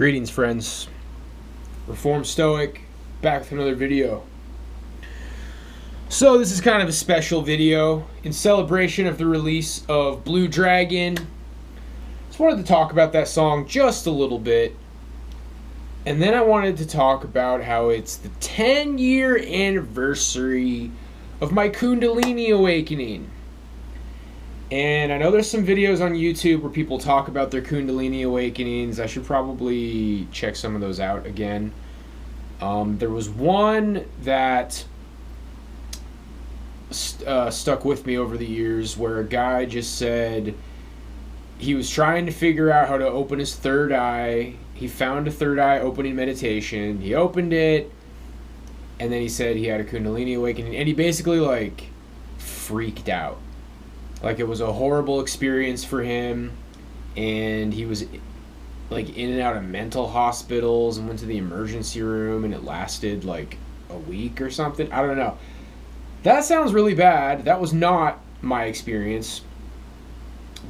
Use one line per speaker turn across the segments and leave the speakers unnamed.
Greetings, friends. Reformed Stoic, back with another video. So this is kind of a special video in celebration of the release of Blue Dragon. Just wanted to talk about that song just a little bit. And then I wanted to talk about how it's the 10-year anniversary of my Kundalini awakening. And I know there's some videos on YouTube where people talk about their Kundalini awakenings. I should probably check some of those out again. There was one that stuck with me over the years where a guy just said he was trying to figure out how to open his third eye. He found a third eye opening meditation. He opened it, and then he said he had a Kundalini awakening, and he basically freaked out. Like, it was a horrible experience for him, and he was in and out of mental hospitals and went to the emergency room, and it lasted a week or something. I don't know. That sounds really bad. That was not my experience.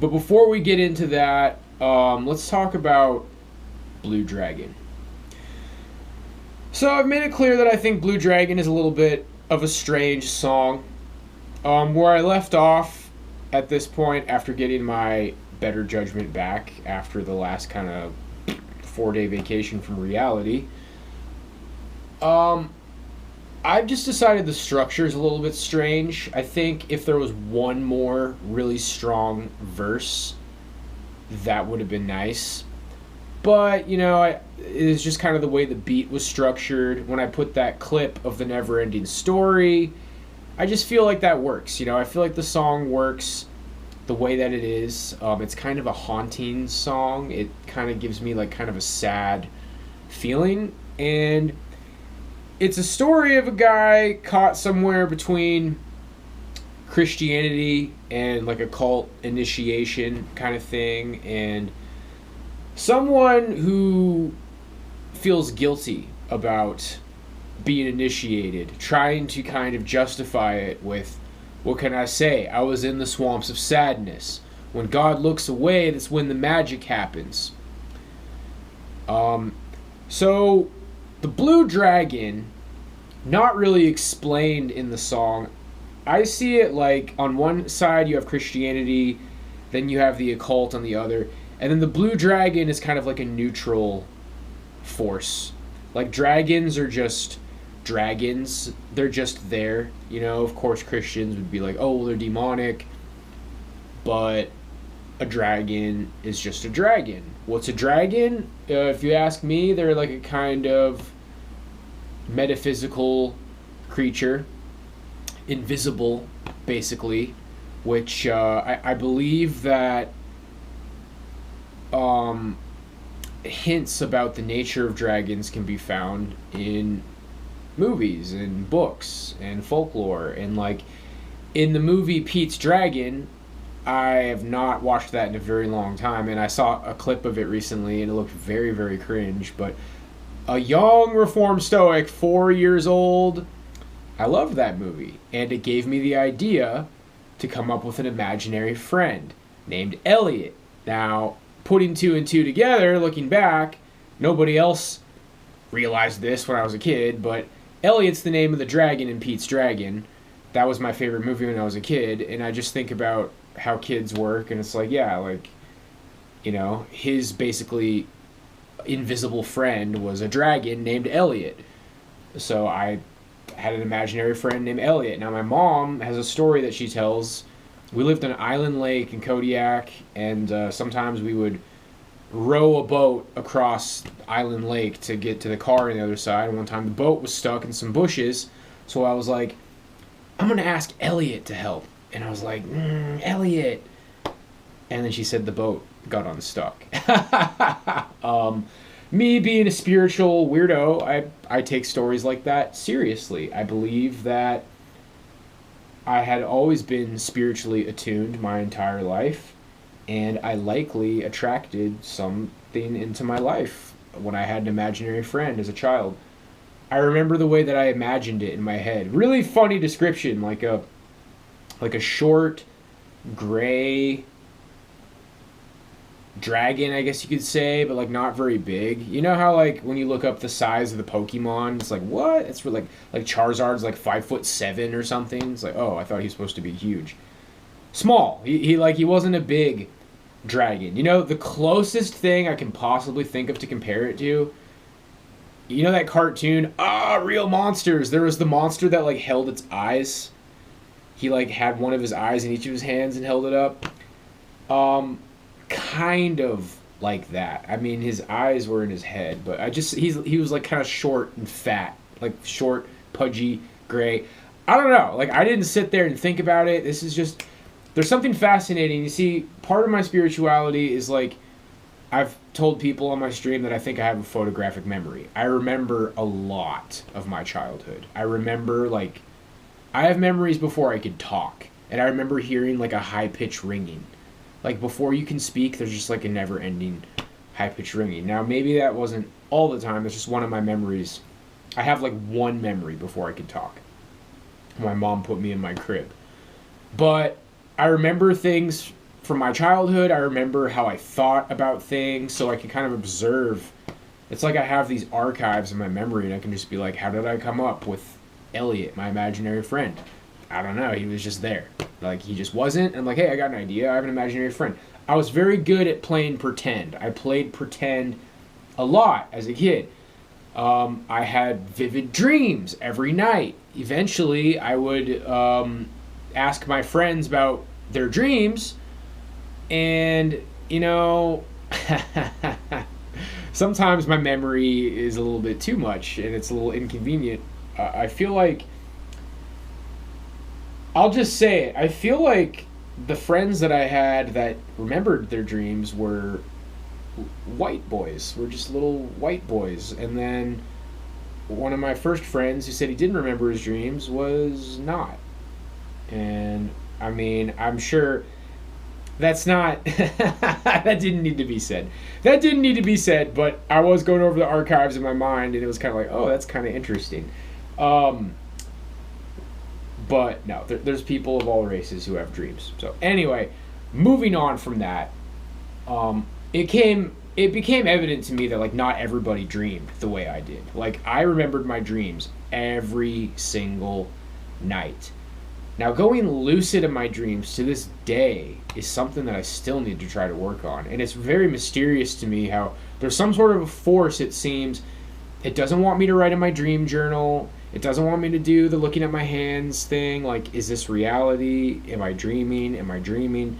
But before we get into that, let's talk about Blue Dragon. So I've made it clear that I think Blue Dragon is a little bit of a strange song. Where I left off at this point, after getting my better judgment back after the last kind of 4-day vacation from reality, I've just decided the structure is a little bit strange. I think if there was one more really strong verse, that would have been nice. But, it is just kind of the way the beat was structured. When I put that clip of the never-ending story, I just feel like that works. I feel like the song works the way that it is. It's kind of a haunting song. It kind of gives me kind of a sad feeling. And it's a story of a guy caught somewhere between Christianity and a cult initiation kind of thing. And someone who feels guilty about being initiated, trying to kind of justify it with, what can I say? I was in the swamps of sadness. When God looks away, that's when the magic happens. So the Blue Dragon, not really explained in the song. I see it on one side you have Christianity, then you have the occult on the other, and then the Blue Dragon is kind of like a neutral force. Dragons are just dragons. They're just there. Of course Christians would be like, oh, well, they're demonic, but a dragon is just a dragon. What's a dragon? If you ask me, they're a kind of metaphysical creature, invisible basically, which I believe that hints about the nature of dragons can be found in movies and books and folklore. And in the movie Pete's Dragon, I have not watched that in a very long time, and I saw a clip of it recently and it looked very, very cringe. But a young Reformed Stoic, 4 years old, I loved that movie, and it gave me the idea to come up with an imaginary friend named Elliot. Now, putting two and two together, looking back, nobody else realized this when I was a kid, but Elliot's the name of the dragon in Pete's Dragon. That was my favorite movie when I was a kid, and I just think about how kids work, and it's his basically invisible friend was a dragon named Elliot. So I had an imaginary friend named Elliot. Now, my mom has a story that she tells. We lived on Island Lake in Kodiak, and sometimes we would row a boat across Island Lake to get to the car on the other side. And one time the boat was stuck in some bushes, so I was like, I'm going to ask Elliot to help. And I was like, Elliot. And then she said the boat got unstuck. Me being a spiritual weirdo, I take stories like that seriously. I believe that I had always been spiritually attuned my entire life, and I likely attracted something into my life when I had an imaginary friend as a child. I remember the way that I imagined it in my head. Really funny description, like a short, gray, dragon, I guess you could say, but like not very big. You know how like when you look up the size of the Pokemon, it's like what? It's for like Charizard's like 5'7" or something. It's like, oh, I thought he was supposed to be huge. Small. He wasn't a big dragon. You know, the closest thing I can possibly think of to compare it to, you know that cartoon, Real Monsters. There was the monster that like held its eyes. He like had one of his eyes in each of his hands and held it up. Kind of like that. I mean, his eyes were in his head, but he was like kind of short and fat, like short, pudgy, gray. I don't know. Like I didn't sit there and think about it. This is just there's something fascinating. You see, part of my spirituality is like I've told people on my stream that I think I have a photographic memory. I remember a lot of my childhood. I remember like I have memories before I could talk, and I remember hearing like a high-pitched ringing. Like, before you can speak, there's just, like, a never-ending high-pitched ringing. Now, maybe that wasn't all the time. It's just one of my memories. I have, like, one memory before I could talk. My mom put me in my crib. But I remember things from my childhood. I remember how I thought about things, so I can kind of observe. It's like I have these archives in my memory, and I can just be like, how did I come up with Elliot, my imaginary friend? I don't know. He was just there. Like, he just wasn't. And I'm like, hey, I got an idea. I have an imaginary friend. I was very good at playing pretend. I played pretend a lot as a kid. I had vivid dreams every night. Eventually, I would ask my friends about their dreams. And, you know, sometimes my memory is a little bit too much and it's a little inconvenient. I feel like I'll just say it. I feel like the friends that I had that remembered their dreams were white boys. Were just little white boys. And then one of my first friends who said he didn't remember his dreams was not. And, I mean, I'm sure that's not... that didn't need to be said. That didn't need to be said, but I was going over the archives in my mind, and it was kind of like, oh, that's kind of interesting. But no, there's people of all races who have dreams. So anyway, moving on from that, it became evident to me that like not everybody dreamed the way I did. Like I remembered my dreams every single night. Now going lucid in my dreams to this day is something that I still need to try to work on. And it's very mysterious to me how there's some sort of a force, it seems. It doesn't want me to write in my dream journal. It doesn't want me to do the looking at my hands thing. Like, is this reality? Am I dreaming? Am I dreaming?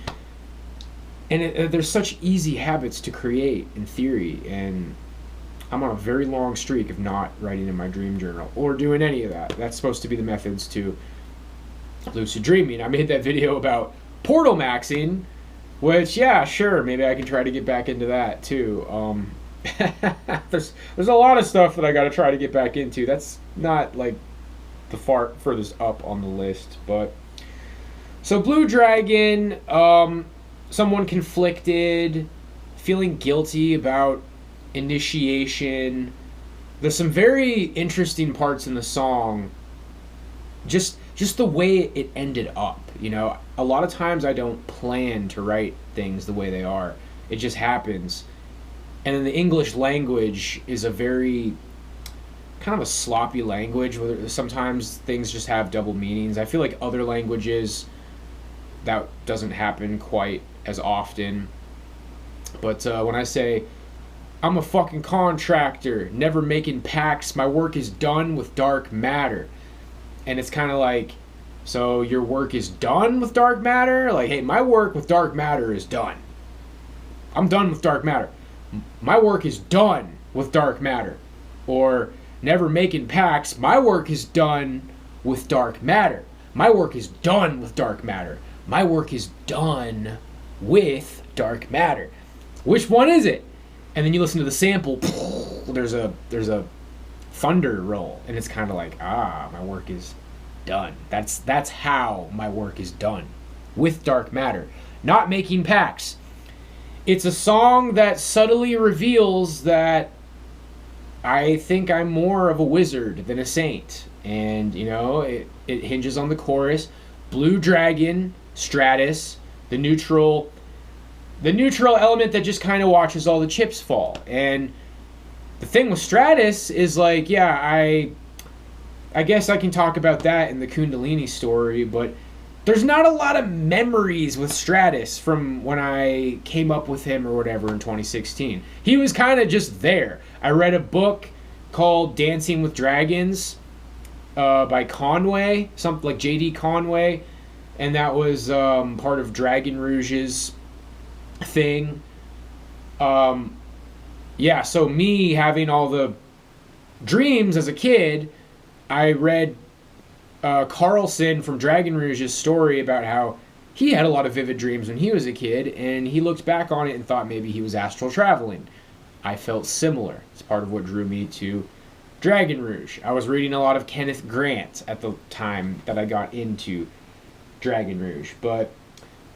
And there's such easy habits to create in theory. And I'm on a very long streak of not writing in my dream journal or doing any of that. That's supposed to be the methods to lucid dreaming. I made that video about portal maxing, which, yeah, sure, maybe I can try to get back into that too. There's a lot of stuff that I got to try to get back into. That's not like the furthest up on the list, but so Blue Dragon, someone conflicted, feeling guilty about initiation. There's some very interesting parts in the song. Just the way it ended up, you know. A lot of times I don't plan to write things the way they are. It just happens. And then the English language is a very kind of a sloppy language where sometimes things just have double meanings. I feel like other languages that doesn't happen quite as often. But when I say, I'm a fucking contractor, never making packs, my work is done with dark matter. And it's kind of like, so your work is done with dark matter? Like, hey, my work with dark matter is done. I'm done with dark matter. My work is done with dark matter. Or never making packs, my work is done with dark matter. My work is done with dark matter. My work is done with dark matter. Which one is it? And then you listen to the sample, there's a thunder roll, and it's kind of like, my work is done. That's how my work is done, with dark matter, not making packs. It's a song that subtly reveals that I think I'm more of a wizard than a saint, and you know it hinges on the chorus. Blue Dragon, Stratus, the neutral the neutral element that just kind of watches all the chips fall. And the thing with Stratus is like, yeah, I guess I can talk about that in the Kundalini story, but there's not a lot of memories with Stratus from when I came up with him or whatever in 2016. He was kind of just there. I read a book called Dancing with Dragons by Conway, something like J.D. Conway, and that was part of Dragon Rouge's thing. Yeah, so me having all the dreams as a kid, I read Carlson from Dragon Rouge's story about how he had a lot of vivid dreams when he was a kid, and he looked back on it and thought maybe he was astral traveling. I felt similar. It's part of what drew me to Dragon Rouge. I was reading a lot of Kenneth Grant at the time that I got into Dragon Rouge. But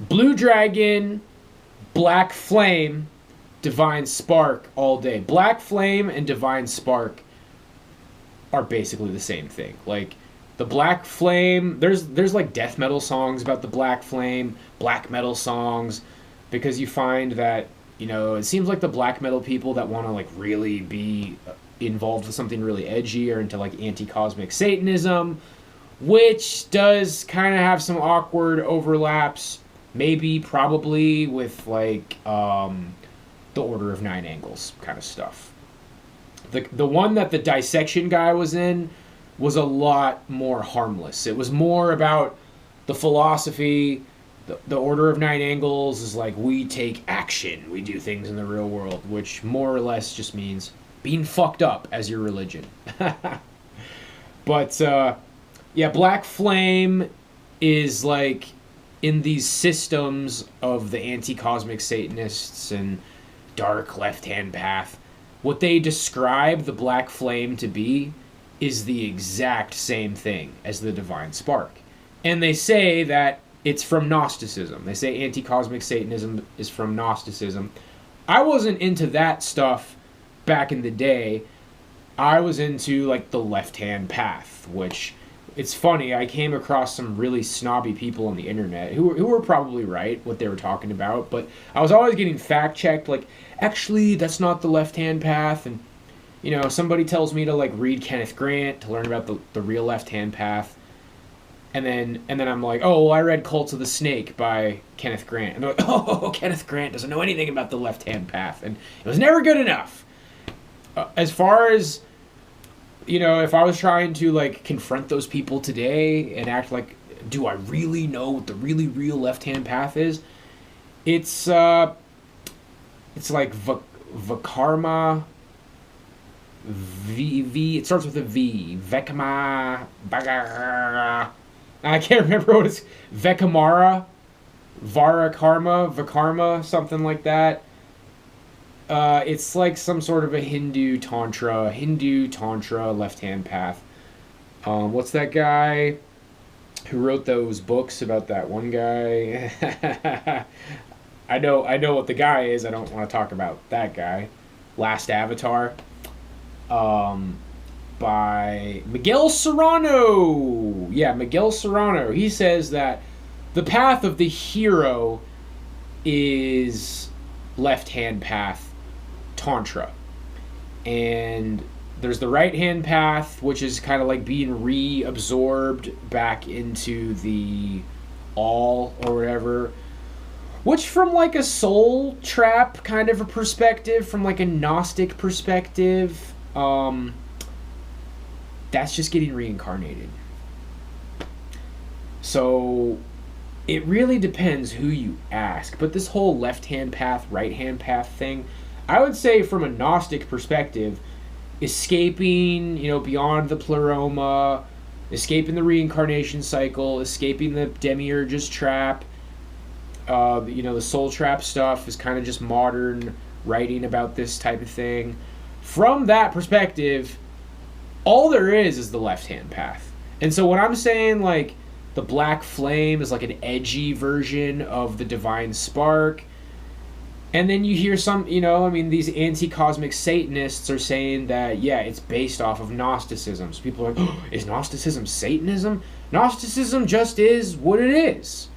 Blue Dragon, Black Flame, Divine Spark all day. Black Flame and Divine Spark are basically the same thing. Like, the Black Flame, there's like death metal songs about the Black Flame, black metal songs, because you find that, you know, it seems like the black metal people that want to like really be involved with something really edgy are into like anti-cosmic Satanism, which does kind of have some awkward overlaps, maybe probably with like the Order of Nine Angles kind of stuff. The one that the Dissection guy was in was a lot more harmless. It was more about the philosophy. The Order of Nine Angles is like, we take action. We do things in the real world, which more or less just means being fucked up as your religion. But, yeah, Black Flame is like in these systems of the anti-cosmic Satanists and dark left-hand path. What they describe the Black Flame to be is the exact same thing as the Divine Spark. And they say that it's from Gnosticism. They say anti-cosmic Satanism is from Gnosticism. I wasn't into that stuff back in the day. I was into like the left-hand path, which, it's funny, I came across some really snobby people on the internet who were probably right what they were talking about, but I was always getting fact-checked, like, actually, that's not the left-hand path. And you know, somebody tells me to like read Kenneth Grant to learn about the real left-hand path, and then I'm like, oh, well, I read Cults of the Snake by Kenneth Grant, and they're like, oh, Kenneth Grant doesn't know anything about the left-hand path, and it was never good enough. As far as, you know, if I was trying to like confront those people today and act like, do I really know what the really real left-hand path is? It's like Vakarma. V. It starts with a V. Vekama. I can't remember what it's. Vekamara. Varakarma. Vakarma. Something like that. It's like some sort of a Hindu Tantra left-hand path. What's that guy who wrote those books about that one guy? I know what the guy is. I don't want to talk about that guy. Last Avatar. By Miguel Serrano. Yeah, Miguel Serrano. He says that the path of the hero is left-hand path Tantra. And there's the right-hand path, which is kind of like being reabsorbed back into the all or whatever. Which, from like a soul trap kind of a perspective, from like a Gnostic perspective, that's just getting reincarnated. So it really depends who you ask. But this whole left-hand path, right-hand path thing, I would say from a Gnostic perspective, escaping, you know, beyond the pleroma, escaping the reincarnation cycle, escaping the demiurge's trap, you know, the soul trap stuff is kind of just modern writing about this type of thing. From that perspective, all there is the left-hand path. And so when I'm saying, like, the Black Flame is like an edgy version of the Divine Spark, and then you hear some, you know, I mean, these anti-cosmic Satanists are saying that, yeah, it's based off of Gnosticism. So people are like, oh, is Gnosticism Satanism? Gnosticism just is what it is.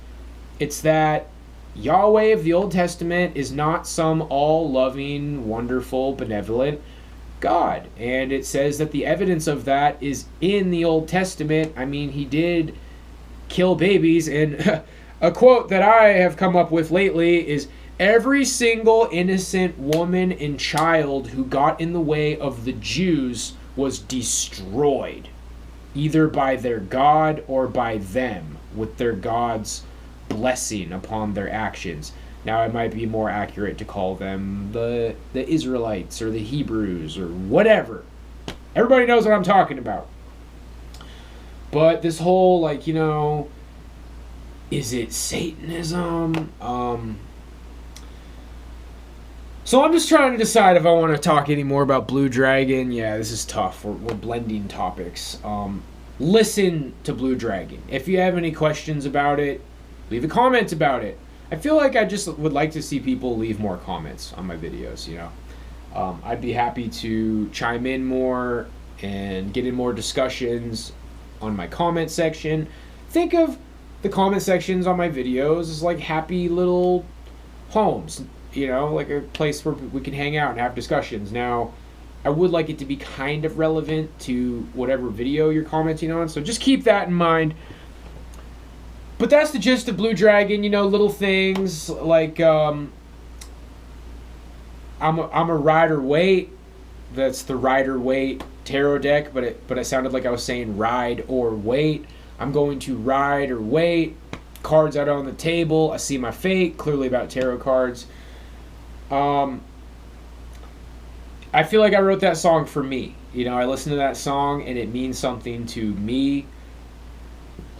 It's that Yahweh of the Old Testament is not some all-loving, wonderful, benevolent God. And it says that the evidence of that is in the Old Testament. I mean, he did kill babies. And a quote that I have come up with lately is, every single innocent woman and child who got in the way of the Jews was destroyed, either by their God or by them, with their God's blessing upon their actions. Now, it might be more accurate to call them the Israelites or the Hebrews or whatever. Everybody knows what I'm talking about. But this whole, like, you know, is it Satanism? So I'm just trying to decide if I want to talk any more about Blue Dragon. Yeah, this is tough. We're blending topics. Listen to Blue Dragon. If you have any questions about it, leave a comment about it. I feel like I just would like to see people leave more comments on my videos, you know. I'd be happy to chime in more and get in more discussions on my comment section. Think of the comment sections on my videos as like happy little homes, you know, like a place where we can hang out and have discussions. Now, I would like it to be kind of relevant to whatever video you're commenting on, so just keep that in mind. But that's the gist of Blue Dragon, you know, little things like I'm a Rider-Waite. That's the Rider-Waite tarot deck, but it sounded like I was saying ride or wait. I'm going to ride or wait. Cards out on the table. I see my fate, clearly about tarot cards. I feel like I wrote that song for me. You know, I listened to that song and it means something to me.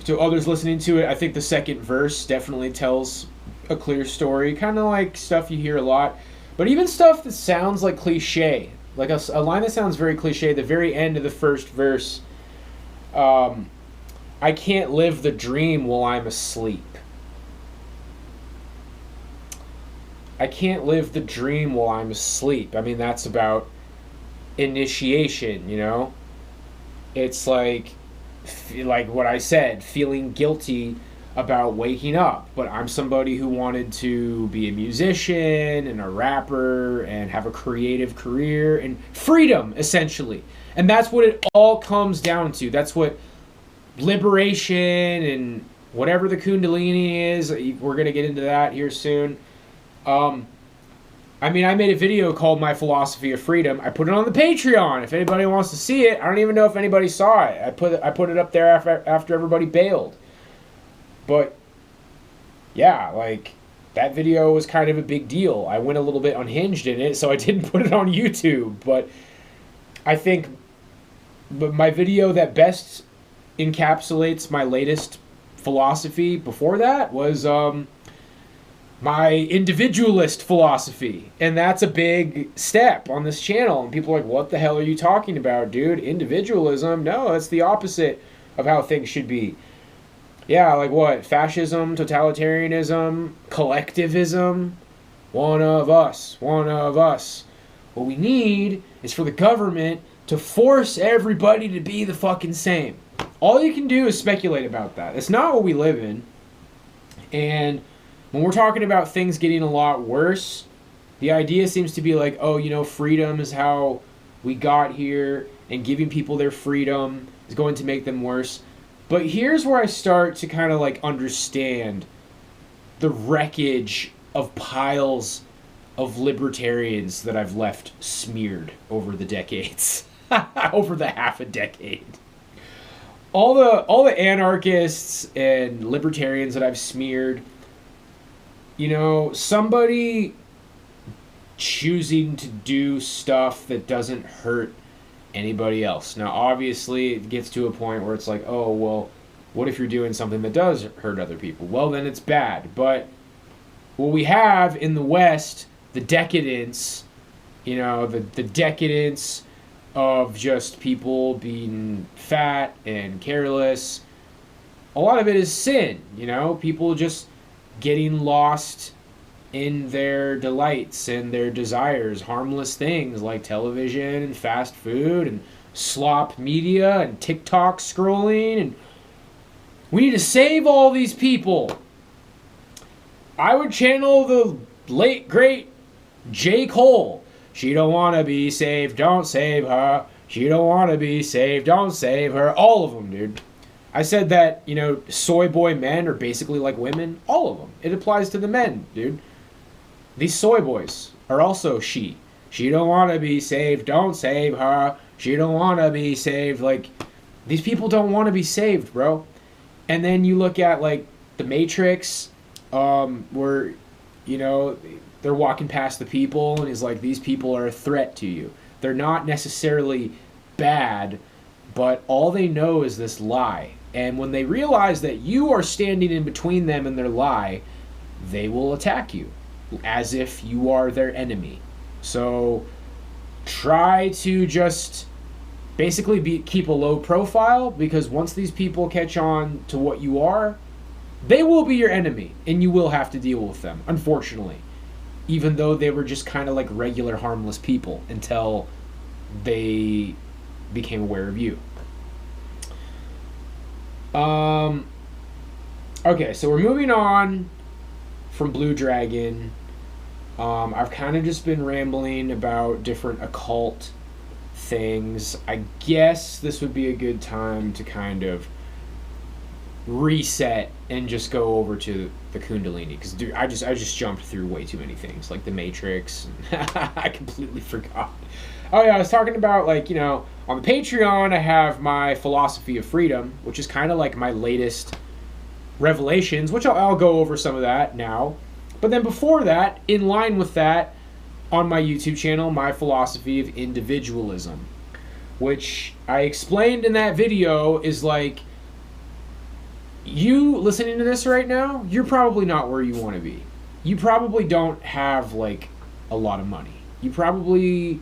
To others listening to it, I think the second verse definitely tells a clear story. Kind of like stuff you hear a lot. But even stuff that sounds like cliche. Like a line that sounds very cliche, the very end of the first verse. I can't live the dream while I'm asleep. I can't live the dream while I'm asleep. I mean, that's about initiation, you know? It's like what I said, feeling guilty about waking up. But I'm somebody who wanted to be a musician and a rapper and have a creative career and freedom, essentially. And that's what it all comes down to. That's what liberation and whatever the Kundalini is. We're going to get into that here soon. I mean, I made a video called My Philosophy of Freedom. I put it on the Patreon. If anybody wants to see it, I don't even know if anybody saw it. I put it up there after everybody bailed. But yeah, like that video was kind of a big deal. I went a little bit unhinged in it, so I didn't put it on YouTube. But I think my video that best encapsulates my latest philosophy before that was my individualist philosophy. And that's a big step on this channel. And people are like, what the hell are you talking about, dude? Individualism? No, that's the opposite of how things should be. Yeah, like what? Fascism, totalitarianism, collectivism? One of us. One of us. What we need is for the government to force everybody to be the fucking same. All you can do is speculate about that. It's not what we live in. And when we're talking about things getting a lot worse, the idea seems to be like, oh, you know, freedom is how we got here, and giving people their freedom is going to make them worse. But here's where I start to kind of like understand the wreckage of piles of libertarians that I've left smeared over the decades. Over the half a decade. All the anarchists and libertarians that I've smeared, you know, somebody choosing to do stuff that doesn't hurt anybody else. Now, obviously, it gets to a point where it's like, oh, well, what if you're doing something that does hurt other people? Well, then it's bad. But what we have in the West, the decadence, you know, the decadence of just people being fat and careless, a lot of it is sin, you know, people just getting lost in their delights and their desires, harmless things like television and fast food and slop media and TikTok scrolling. And we need to save all these people. I would channel the late, great J. Cole. She don't want to be saved, don't save her. She don't want to be saved, don't save her. All of them, dude. I said that, soy boy men are basically like women. All of them. It applies to the men, dude. These soy boys are also she. She don't want to be saved, don't save her. She don't want to be saved. Like, these people don't want to be saved, bro. And then you look at, like, The Matrix, where, they're walking past the people, and he's like, these people are a threat to you. They're not necessarily bad, but all they know is this lie. And when they realize that you are standing in between them and their lie, they will attack you as if you are their enemy. So try to just basically keep a low profile, because once these people catch on to what you are, they will be your enemy, and you will have to deal with them, unfortunately. Even though they were just kind of like regular harmless people until they became aware of you. Okay, so we're moving on from Blue Dragon. I've kind of just been rambling about different occult things. I guess this would be a good time to kind of reset and just go over to the Kundalini, because dude, I just jumped through way too many things, like The Matrix. I completely forgot. Oh yeah, I was talking about, like, on the Patreon I have my philosophy of freedom, which is kind of like my latest revelations, which I'll go over some of that now. But then before that, in line with that, on my YouTube channel, my philosophy of individualism, which I explained in that video is like, you listening to this right now, you're probably not where you want to be. You probably don't have, like, a lot of money. You probably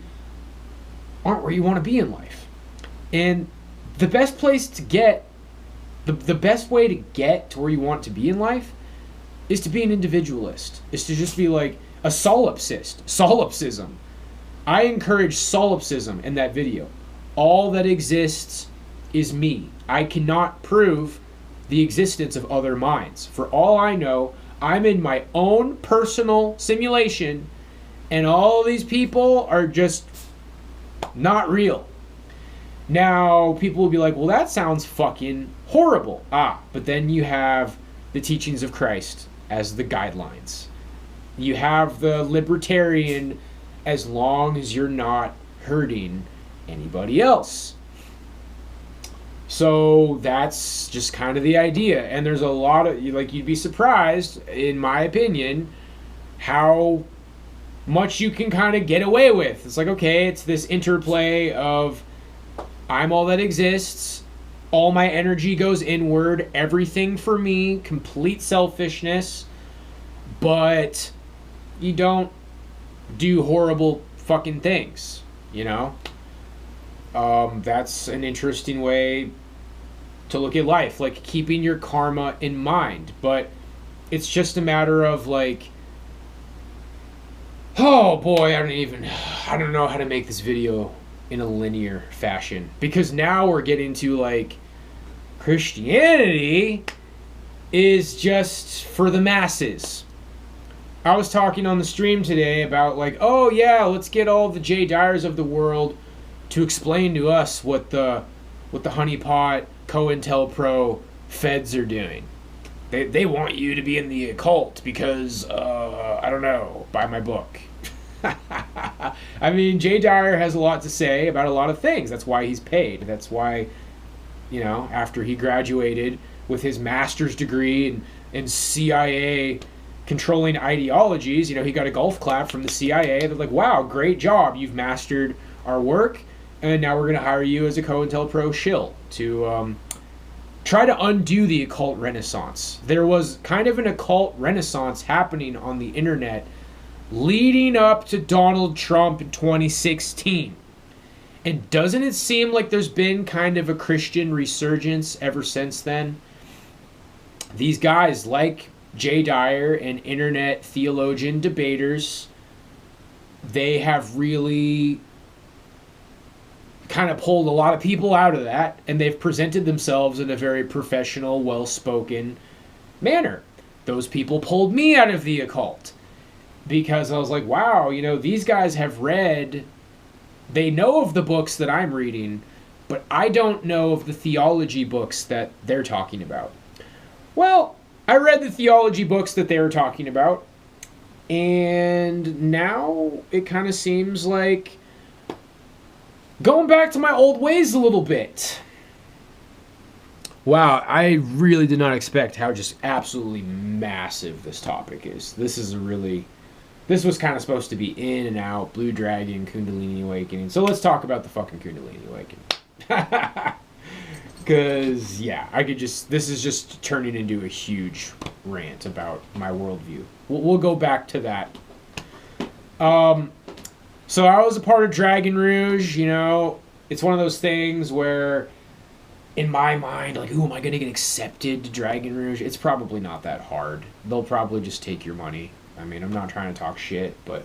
aren't where you want to be in life. And the best place to get, the best way to get to where you want to be in life is to be an individualist. Is to just be like a solipsist. Solipsism. I encourage solipsism in that video. All that exists is me. I cannot prove the existence of other minds. For all I know, I'm in my own personal simulation, and all these people are just not real. Now, people will be like, well, that sounds fucking horrible. But then you have the teachings of Christ as the guidelines. You have the libertarian, as long as you're not hurting anybody else. So that's just kind of the idea. And there's a lot of, you'd be surprised, in my opinion, how much you can kind of get away with. It's like, okay, it's this interplay of I'm all that exists, all my energy goes inward, everything for me, complete selfishness, but you don't do horrible fucking things, That's an interesting way to look at life, like keeping your karma in mind. But it's just a matter of, like, oh boy, I don't know how to make this video in a linear fashion, because now we're getting to, like, Christianity is just for the masses. I was talking on the stream today about, like, oh yeah, let's get all the Jay Dyers of the world to explain to us what the honeypot, COINTELPRO, feds are doing. They want you to be in the occult because, I don't know, buy my book. I mean, Jay Dyer has a lot to say about a lot of things. That's why he's paid. That's why, after he graduated with his master's degree in CIA controlling ideologies, he got a golf clap from the CIA. They're like, wow, great job. You've mastered our work. And now we're going to hire you as a COINTELPRO shill to try to undo the occult renaissance. There was kind of an occult renaissance happening on the internet leading up to Donald Trump in 2016. And doesn't it seem like there's been kind of a Christian resurgence ever since then? These guys like Jay Dyer and internet theologian debaters, they have really kind of pulled a lot of people out of that, and they've presented themselves in a very professional, well-spoken manner. those people pulled me out of the occult. Because I was like, wow, these guys have read, they know of the books that I'm reading, but I don't know of the theology books that they're talking about. Well, I read the theology books that they were talking about, and now it kind of seems like going back to my old ways a little bit. Wow, I really did not expect how just absolutely massive this topic is. This was kind of supposed to be in and out, Blue Dragon, Kundalini Awakening. So let's talk about the fucking Kundalini Awakening. Because, yeah, this is just turning into a huge rant about my worldview. We'll go back to that. So I was a part of Dragon Rouge, It's one of those things where, in my mind, like, ooh, am I going to get accepted to Dragon Rouge? It's probably not that hard. They'll probably just take your money. I mean, I'm not trying to talk shit, but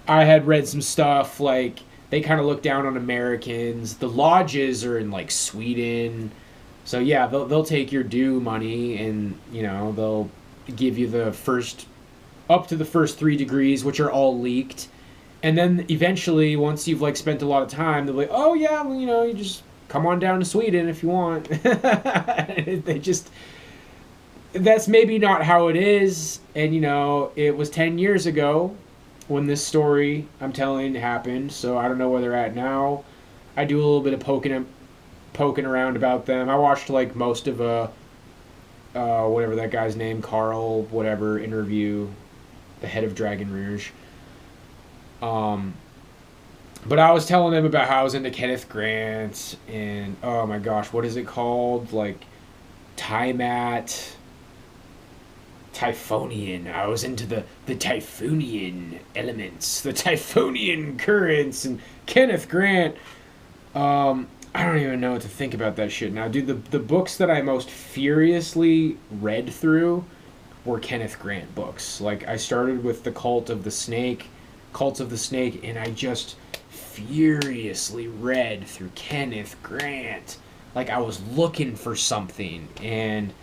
I had read some stuff, like, they kind of look down on Americans. The lodges are in, like, Sweden. So, yeah, they'll take your due money, and, they'll give you up to the first 3 degrees, which are all leaked. And then, eventually, once you've, like, spent a lot of time, they'll be like, oh, yeah, well, you just come on down to Sweden if you want. That's maybe not how it is. And, it was 10 years ago when this story I'm telling happened. So I don't know where they're at now. I do a little bit of poking around about them. I watched, like, most of whatever that guy's name, Carl, whatever, interview, the head of Dragon Rouge. But I was telling them about how I was into Kenneth Grant and, oh my gosh, what is it called? Like, Typhonian. I was into the Typhonian elements, the Typhonian currents, and Kenneth Grant. I don't even know what to think about that shit now. Dude, the books that I most furiously read through were Kenneth Grant books. Like, I started with the Cults of the Snake, and I just furiously read through Kenneth Grant. Like, I was looking for something, and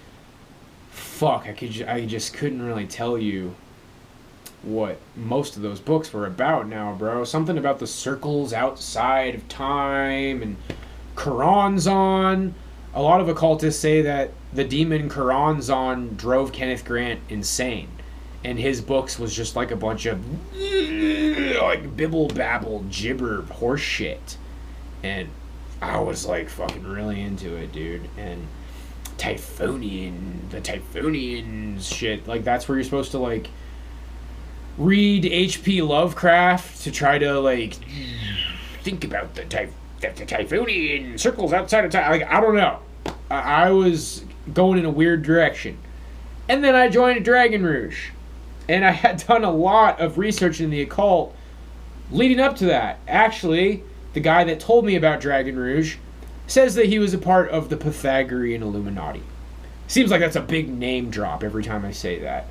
fuck, I just couldn't really tell you what most of those books were about now, bro. Something about the circles outside of time and Karanzan. A lot of occultists say that the demon Karanzan drove Kenneth Grant insane, and his books was just like a bunch of like bibble babble gibber horse shit. And I was like fucking really into it, dude. And the Typhonian shit, like, that's where you're supposed to, like, read H.P. Lovecraft to try to, like, think about the Typhonian circles outside of time. Like, I don't know. I was going in a weird direction. And then I joined Dragon Rouge. And I had done a lot of research in the occult leading up to that. Actually, the guy that told me about Dragon Rouge says that he was a part of the Pythagorean Illuminati. Seems like that's a big name drop every time I say that.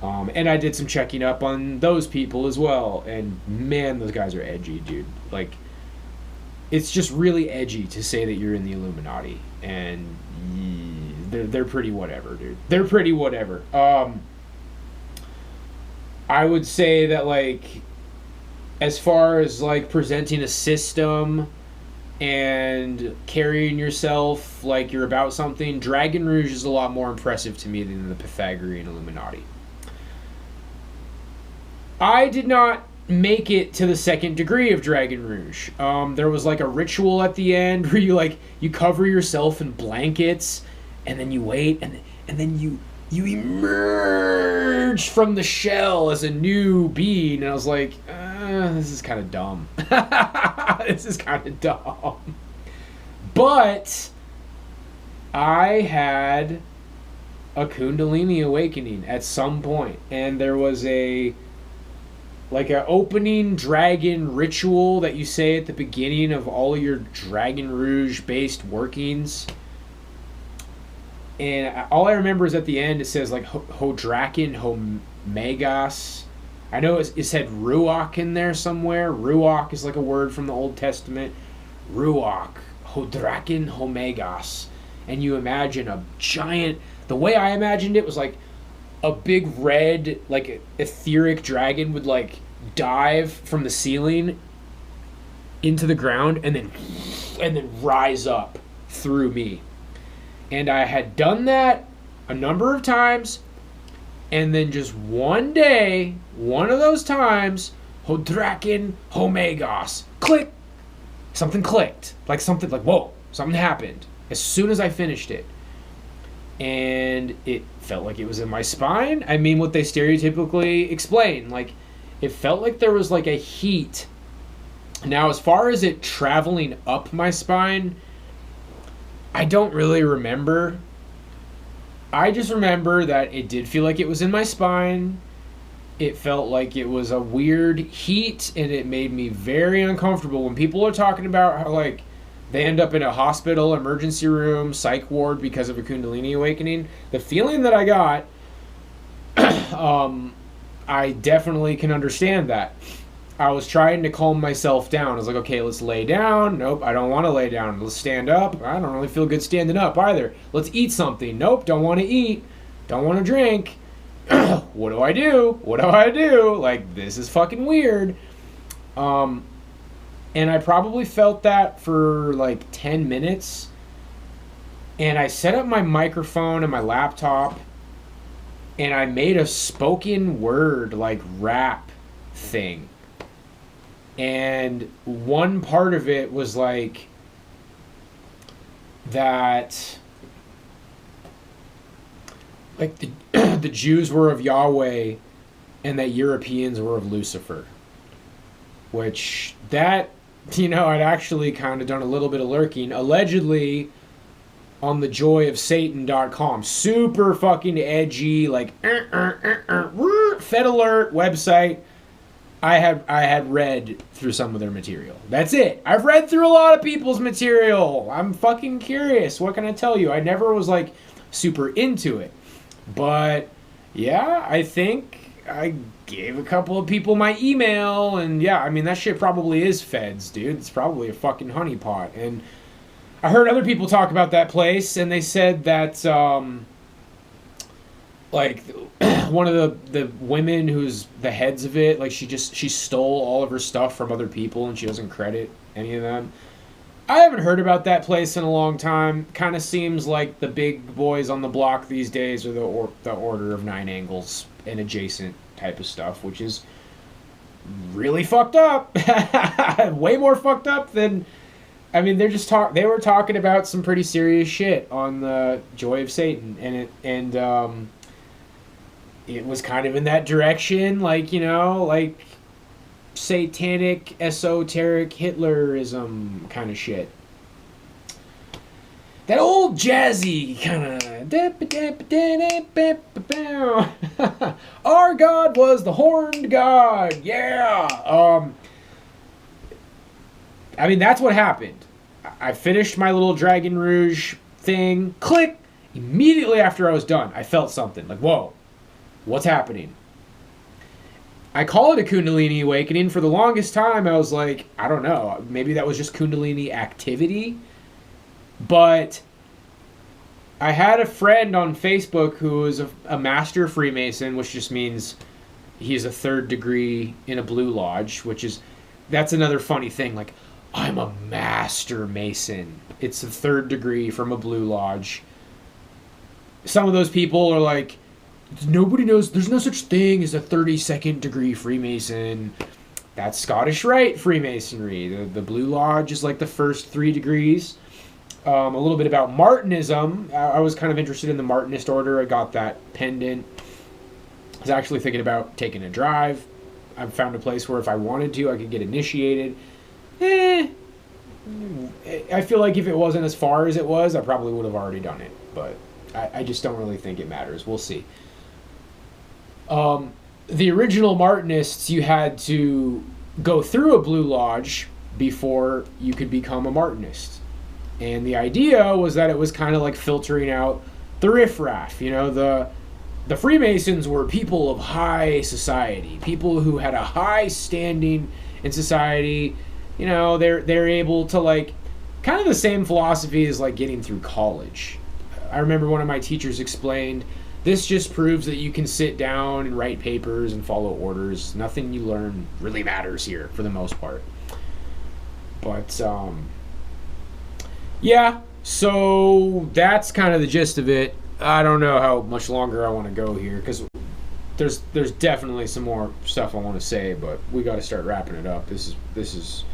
And I did some checking up on those people as well. And man, those guys are edgy, dude. Like, it's just really edgy to say that you're in the Illuminati. And they're pretty whatever, dude. They're pretty whatever. I would say that, like, as far as, like, presenting a system and carrying yourself like you're about something, Dragon Rouge is a lot more impressive to me than the Pythagorean Illuminati. I did not make it to the 2nd degree of Dragon Rouge. There was like a ritual at the end where you cover yourself in blankets, and then you wait, and then you emerge from the shell as a new being. And I was like, this is kind of dumb. This is kind of dumb. But I had a Kundalini awakening at some point, and there was an opening dragon ritual that you say at the beginning of all of your Dragon Rouge based workings. And all I remember is at the end it says like Hodraken, Homegas. I know it said Ruach in there somewhere. Ruach is like a word from the Old Testament. Ruach, Hodraken, Homegas. And you imagine a giant, the way I imagined it was like a big red, like, etheric dragon would, like, dive from the ceiling into the ground and then rise up through me. And I had done that a number of times, and then just one day, one of those times, Hodraken Homegos, click, something clicked, like something, like, whoa, something happened as soon as I finished it. And it felt like it was in my spine. I mean, what they stereotypically explain, like, it felt like there was, like, a heat. Now, as far as it traveling up my spine, I don't really remember. I just remember that it did feel like it was in my spine. It felt like it was a weird heat, and it made me very uncomfortable. When people are talking about how, like, they end up in a hospital, emergency room, psych ward because of a Kundalini awakening, the feeling that I got, I definitely can understand that. I was trying to calm myself down. I was like, okay, let's lay down. Nope, I don't want to lay down. Let's stand up. I don't really feel good standing up either. Let's eat something. Nope, don't want to eat. Don't want to drink. What do I do? What do I do? Like, this is fucking weird. And I probably felt that for like 10 minutes. And I set up my microphone and my laptop, and I made a spoken word, like, rap thing. And one part of it was like that, like, the Jews were of Yahweh and that Europeans were of Lucifer. Which, that, you know, I'd actually kind of done a little bit of lurking. Allegedly, on the joyofsatan.com, super fucking edgy, like, Fed Alert website, I had read through some of their material. That's it. I've read through a lot of people's material. I'm fucking curious. What can I tell you? I never was, like, super into it. But, yeah, I think I gave a couple of people my email, and yeah, I mean, that shit probably is feds, dude. It's probably a fucking honeypot. And I heard other people talk about that place, and they said that, like, one of the women who's the heads of it, like, she stole all of her stuff from other people, and she doesn't credit any of them. I haven't heard about that place in a long time. Kind of seems like the big boys on the block these days are the Order of Nine Angles and adjacent type of stuff, which is really fucked up. Way more fucked up than, I mean, they were talking about some pretty serious shit on the Joy of Satan, and it was kind of in that direction, like, you know, like satanic, esoteric Hitlerism kind of shit. That old jazzy kind of. Our God was the horned God. Yeah. I mean, that's what happened. I finished my little Dragon Rouge thing. Click. Immediately after I was done, I felt something. Like, whoa. What's happening? I call it a Kundalini awakening. For the longest time, I was like, I don't know. Maybe that was just Kundalini activity. But I had a friend on Facebook who was a master Freemason, which just means he's a 3rd degree in a Blue Lodge, that's another funny thing. Like, I'm a master Mason. It's a 3rd degree from a Blue Lodge. Some of those people are like, nobody knows, there's no such thing as a 32nd degree Freemason. That's Scottish Rite Freemasonry. The Blue Lodge is like the first 3 degrees. A little bit about Martinism. I was kind of interested in the Martinist order. I got that pendant. I was actually thinking about taking a drive. I found a place where if I wanted to, I could get initiated. I feel like if it wasn't as far as it was, I probably would have already done it. But I just don't really think it matters. We'll see. The original Martinists, you had to go through a Blue Lodge before you could become a Martinist. And the idea was that it was kind of like filtering out the riffraff. You know, the Freemasons were people of high society, people who had a high standing in society. You know, they're able to, like, kind of the same philosophy as, like, getting through college. I remember one of my teachers explained This just proves that you can sit down and write papers and follow orders. Nothing you learn really matters here for the most part. But yeah, so that's kind of the gist of it. I don't know how much longer I want to go here because there's definitely some more stuff I want to say, but we got to start wrapping it up. This is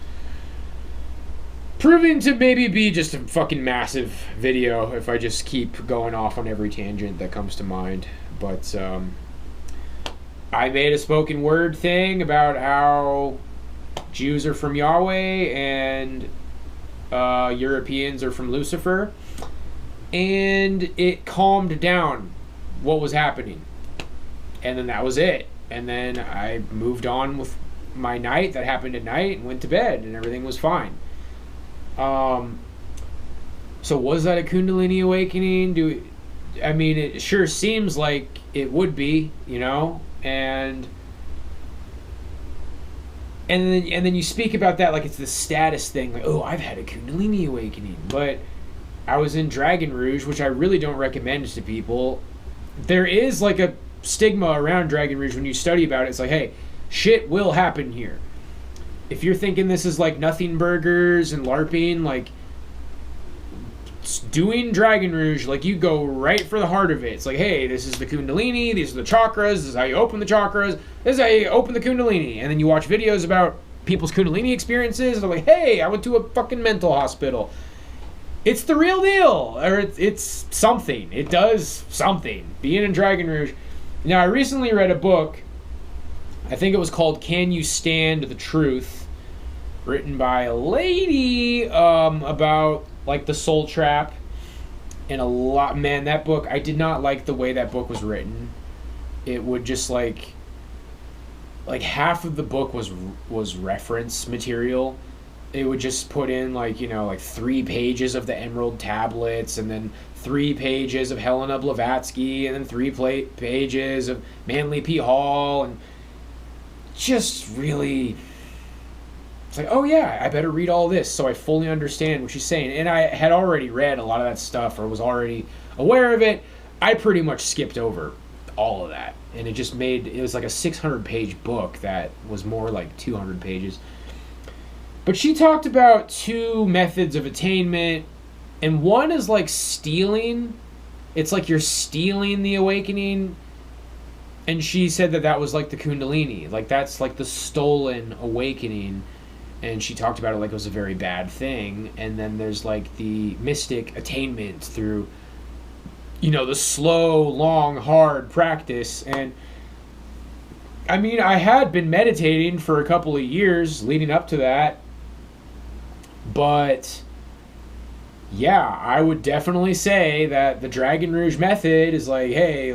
proving to maybe be just a fucking massive video if I just keep going off on every tangent that comes to mind. But I made a spoken word thing about how Jews are from Yahweh and Europeans are from Lucifer, and it calmed down what was happening, and then that was it. And then I moved on with my night that happened at night and went to bed, and everything was fine. So was that a Kundalini awakening? I mean, it sure seems like it would be, you know, and then you speak about that like it's the status thing, like, oh, I've had a Kundalini awakening, but I was in Dragon Rouge, which I really don't recommend to people. There is like a stigma around Dragon Rouge when you study about it. It's like, hey, shit will happen here. If you're thinking this is like nothing burgers and LARPing, like doing Dragon Rouge, like you go right for the heart of it. It's like, hey, this is the Kundalini, these are the chakras, this is how you open the chakras, this is how you open the Kundalini. And then you watch videos about people's Kundalini experiences, and they're like, hey, I went to a fucking mental hospital. It's the real deal, or it's something. It does something. Being in Dragon Rouge. Now, I recently read a book, I think it was called Can You Stand the Truth, written by a lady about like the soul trap, and man, that book, I did not like the way that book was written. It would just like half of the book was reference material. It would just put in like, you know, like 3 pages of the Emerald Tablets, and then 3 pages of Helena Blavatsky, and then 3 pages of Manly P. Hall, and just really, it's like, oh yeah, I better read all this so I fully understand what she's saying. And I had already read a lot of that stuff, or was already aware of it. I pretty much skipped over all of that, and it was like a 600-page book that was more like 200 pages. But she talked about 2 methods of attainment, and one is like stealing. It's like you're stealing the awakening. And she said that was like the Kundalini. Like that's like the stolen awakening. And she talked about it like it was a very bad thing. And then there's like the mystic attainment through, you know, the slow, long, hard practice. And I mean, I had been meditating for a couple of years leading up to that. But yeah, I would definitely say that the Dragon Rouge method is like, hey,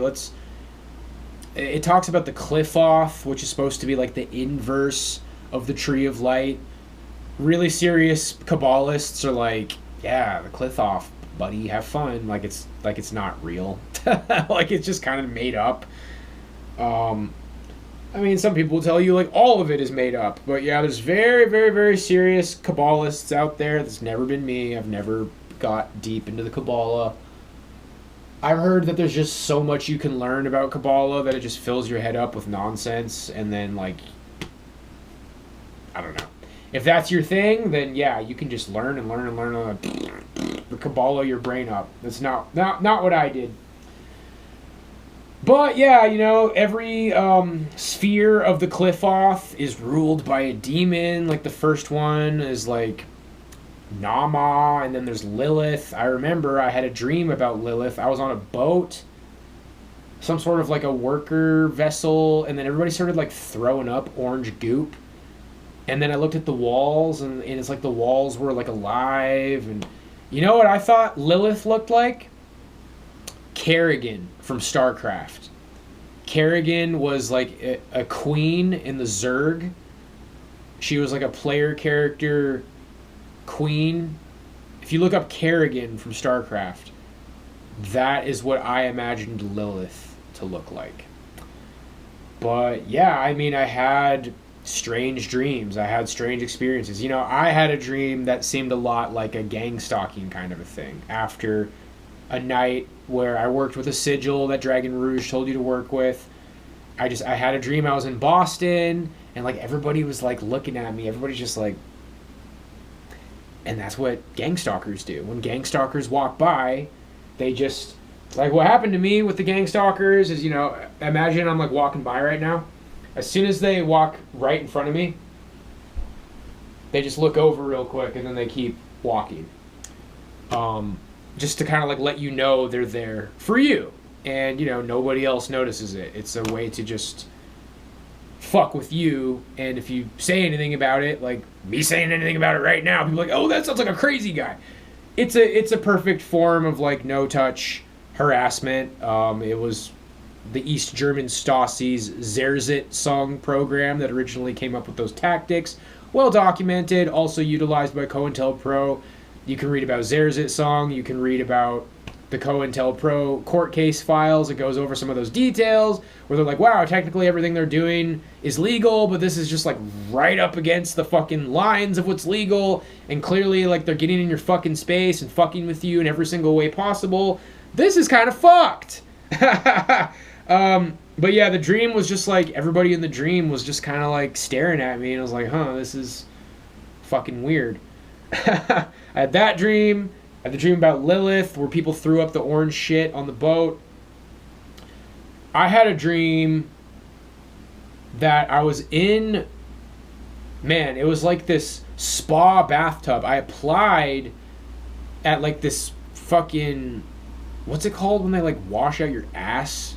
it talks about the Qliphoth, which is supposed to be like the inverse of the Tree of Light. Really serious Kabbalists are like, yeah, the Qliphoth, buddy, have fun. Like it's not real. Like it's just kind of made up. I mean, some people will tell you like all of it is made up, but yeah, there's very, very, very serious Kabbalists out there. That's never been me. I've never got deep into the Kabbalah. I've heard that there's just so much you can learn about Kabbalah that it just fills your head up with nonsense, and then like, I don't know. If that's your thing, then yeah, you can just learn and learn and learn the Kabbalah your brain up. That's not what I did. But yeah, you know, every sphere of the Qliphoth is ruled by a demon. Like the first one is like Nama, and then there's Lilith. I remember I had a dream about Lilith. I was on a boat, some sort of like a worker vessel, and then everybody started like throwing up orange goop. And then I looked at the walls, and it's like the walls were like alive. And you know what I thought Lilith looked like? Kerrigan from StarCraft. Kerrigan was like a queen in the Zerg. She was like a player character queen. If you look up Kerrigan from StarCraft, that is what I imagined Lilith to look like. But yeah, I mean, I had strange dreams. I had strange experiences. You know, I had a dream that seemed a lot like a gang stalking kind of a thing after a night where I worked with a sigil that Dragon Rouge told you to work with. I had a dream I was in Boston, and like everybody was like looking at me. Everybody's just like, and that's what gang stalkers do. When gang stalkers walk by, they just, like, what happened to me with the gang stalkers is, imagine I'm like walking by right now. As soon as they walk right in front of me, they just look over real quick and then they keep walking. Just to kind of like let you know they're there for you. And, nobody else notices it. It's a way to just fuck with you. And if you say anything about it, like me saying anything about it right now, people are like, oh, that sounds like a crazy guy. It's a perfect form of like no touch harassment. It was the East German Stasi's Zerzit song program that originally came up with those tactics. Well documented, also utilized by COINTELPRO. You can read about Zerzit song. You can read about the COINTELPRO court case files. It goes over some of those details where they're like, wow, technically everything they're doing is legal, but this is just like right up against the fucking lines of what's legal, and clearly like they're getting in your fucking space and fucking with you in every single way possible. This is kind of fucked. But yeah, the dream was just like, everybody in the dream was just kind of like staring at me, and I was like, this is fucking weird. I had that dream. I had the dream about Lilith, where people threw up the orange shit on the boat. I had a dream that I was in, man, it was like this spa bathtub. I applied at like this fucking, what's it called when they like wash out your ass?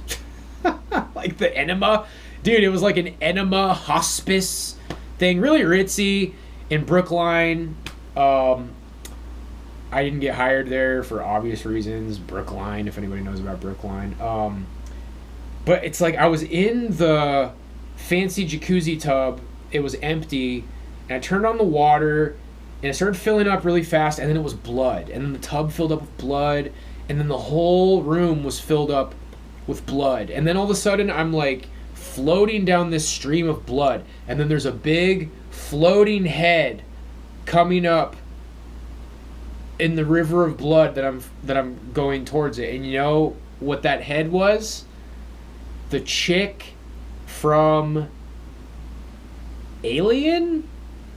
Like the enema. Dude, it was like an enema hospice thing. Really ritzy in Brookline. I didn't get hired there for obvious reasons. Brookline, if anybody knows about Brookline. But it's like I was in the fancy jacuzzi tub. It was empty. And I turned on the water. And it started filling up really fast. And then it was blood. And then the tub filled up with blood. And then the whole room was filled up with blood. And then all of a sudden I'm like floating down this stream of blood. And then there's a big floating head coming up in the river of blood that I'm going towards it. And you know what that head was? The chick from Alien?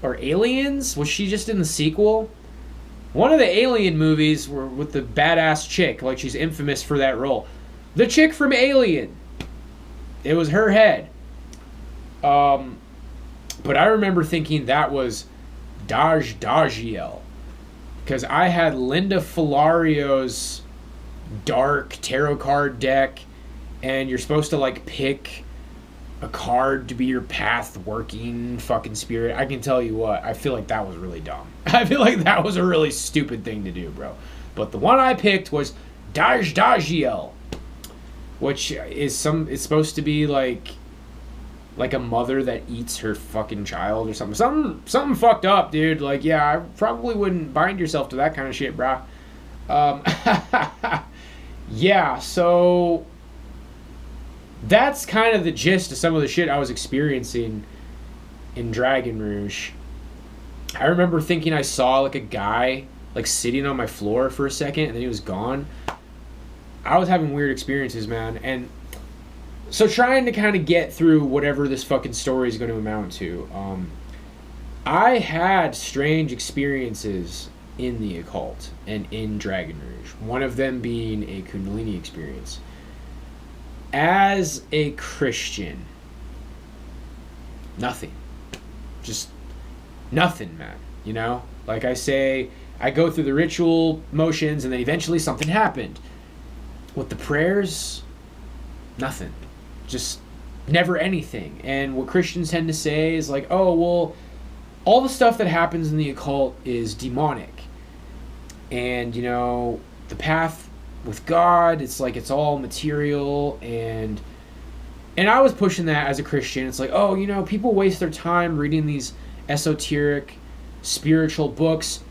Or Aliens? Was she just in the sequel? One of the Alien movies were with the badass chick. Like, she's infamous for that role. The chick from Alien. It was her head. But I remember thinking that was Dajiel. Because I had Linda Filario's dark tarot card deck, and you're supposed to like pick a card to be your path working fucking spirit. I can tell you what, I feel like that was really dumb. I feel like that was a really stupid thing to do, bro. But the one I picked was Dajiel, which is it's supposed to be like a mother that eats her fucking child or something. Something fucked up, dude. Like, yeah, I probably wouldn't bind yourself to that kind of shit, brah. Yeah, so that's kind of the gist of some of the shit I was experiencing in Dragon Rouge. I remember thinking I saw like a guy like sitting on my floor for a second, and then he was gone. I was having weird experiences, man. And so trying to kind of get through whatever this fucking story is going to amount to, I had strange experiences in the occult and in Dragon Rouge. One of them being a Kundalini experience. As a Christian, nothing. Just nothing, man. You know? Like I say, I go through the ritual motions and then eventually something happened. With the prayers, nothing. Just never anything. And what Christians tend to say is like, oh, well, all the stuff that happens in the occult is demonic. And, you know, the path with God, it's like it's all material. And I was pushing that as a Christian. It's like, oh, you know, people waste their time reading these esoteric, spiritual books.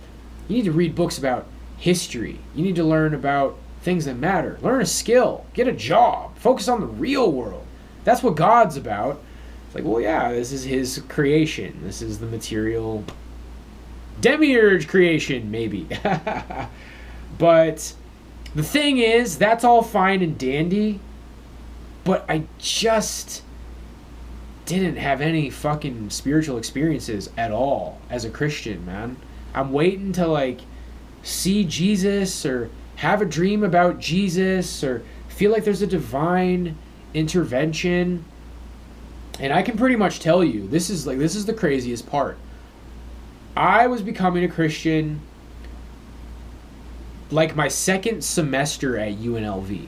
You need to read books about history. You need to learn about things that matter. Learn a skill. Get a job. Focus on the real world. That's what God's about. It's like, well, yeah, this is his creation. This is the material demiurge creation, maybe. But The thing is, that's all fine and dandy, but I just didn't have any fucking spiritual experiences at all as a Christian, man. I'm waiting to like see Jesus or have a dream about Jesus or feel like there's a divine intervention. And I can pretty much tell you, this is the craziest part. I was becoming a Christian like my second semester at UNLV.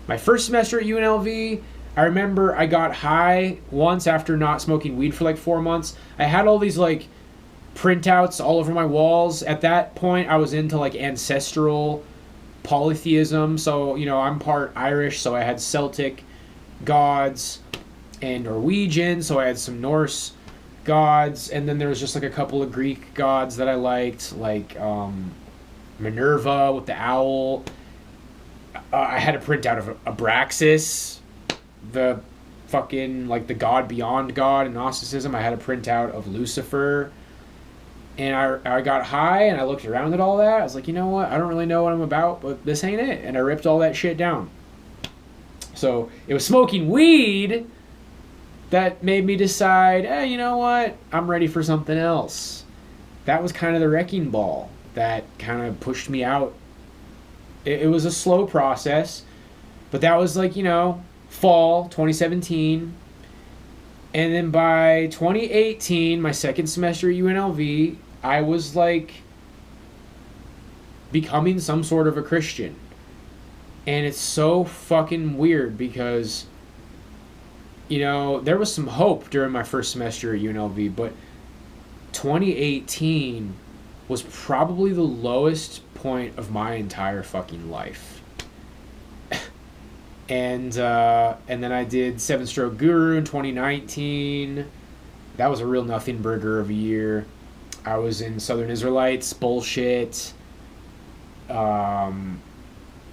My first semester at UNLV, I remember I got high once after not smoking weed for like 4 months. I had all these like printouts all over my walls. At that point, I was into like ancestral polytheism. So, you know, I'm part Irish, so I had Celtic gods and Norwegian, so I had some Norse gods. And then there was just like a couple of Greek gods that I liked, like Minerva with the owl. I had a printout of Abraxas, the fucking, like, the god beyond God in Gnosticism. I had a printout of Lucifer. And I got high and I looked around at all that. I was like, you know what? I don't really know what I'm about, but this ain't it. And I ripped all that shit down. So it was smoking weed that made me decide, hey, you know what? I'm ready for something else. That was kind of the wrecking ball that kind of pushed me out. It was a slow process, but that was like, you know, fall 2017. And then by 2018, my second semester at UNLV, I was like becoming some sort of a Christian. And it's so fucking weird because, you know, there was some hope during my first semester at UNLV, but 2018 was probably the lowest point of my entire fucking life. And then I did Seven Stroke Guru in 2019. That was a real nothing burger of a year. I was in Southern Israelites, bullshit. And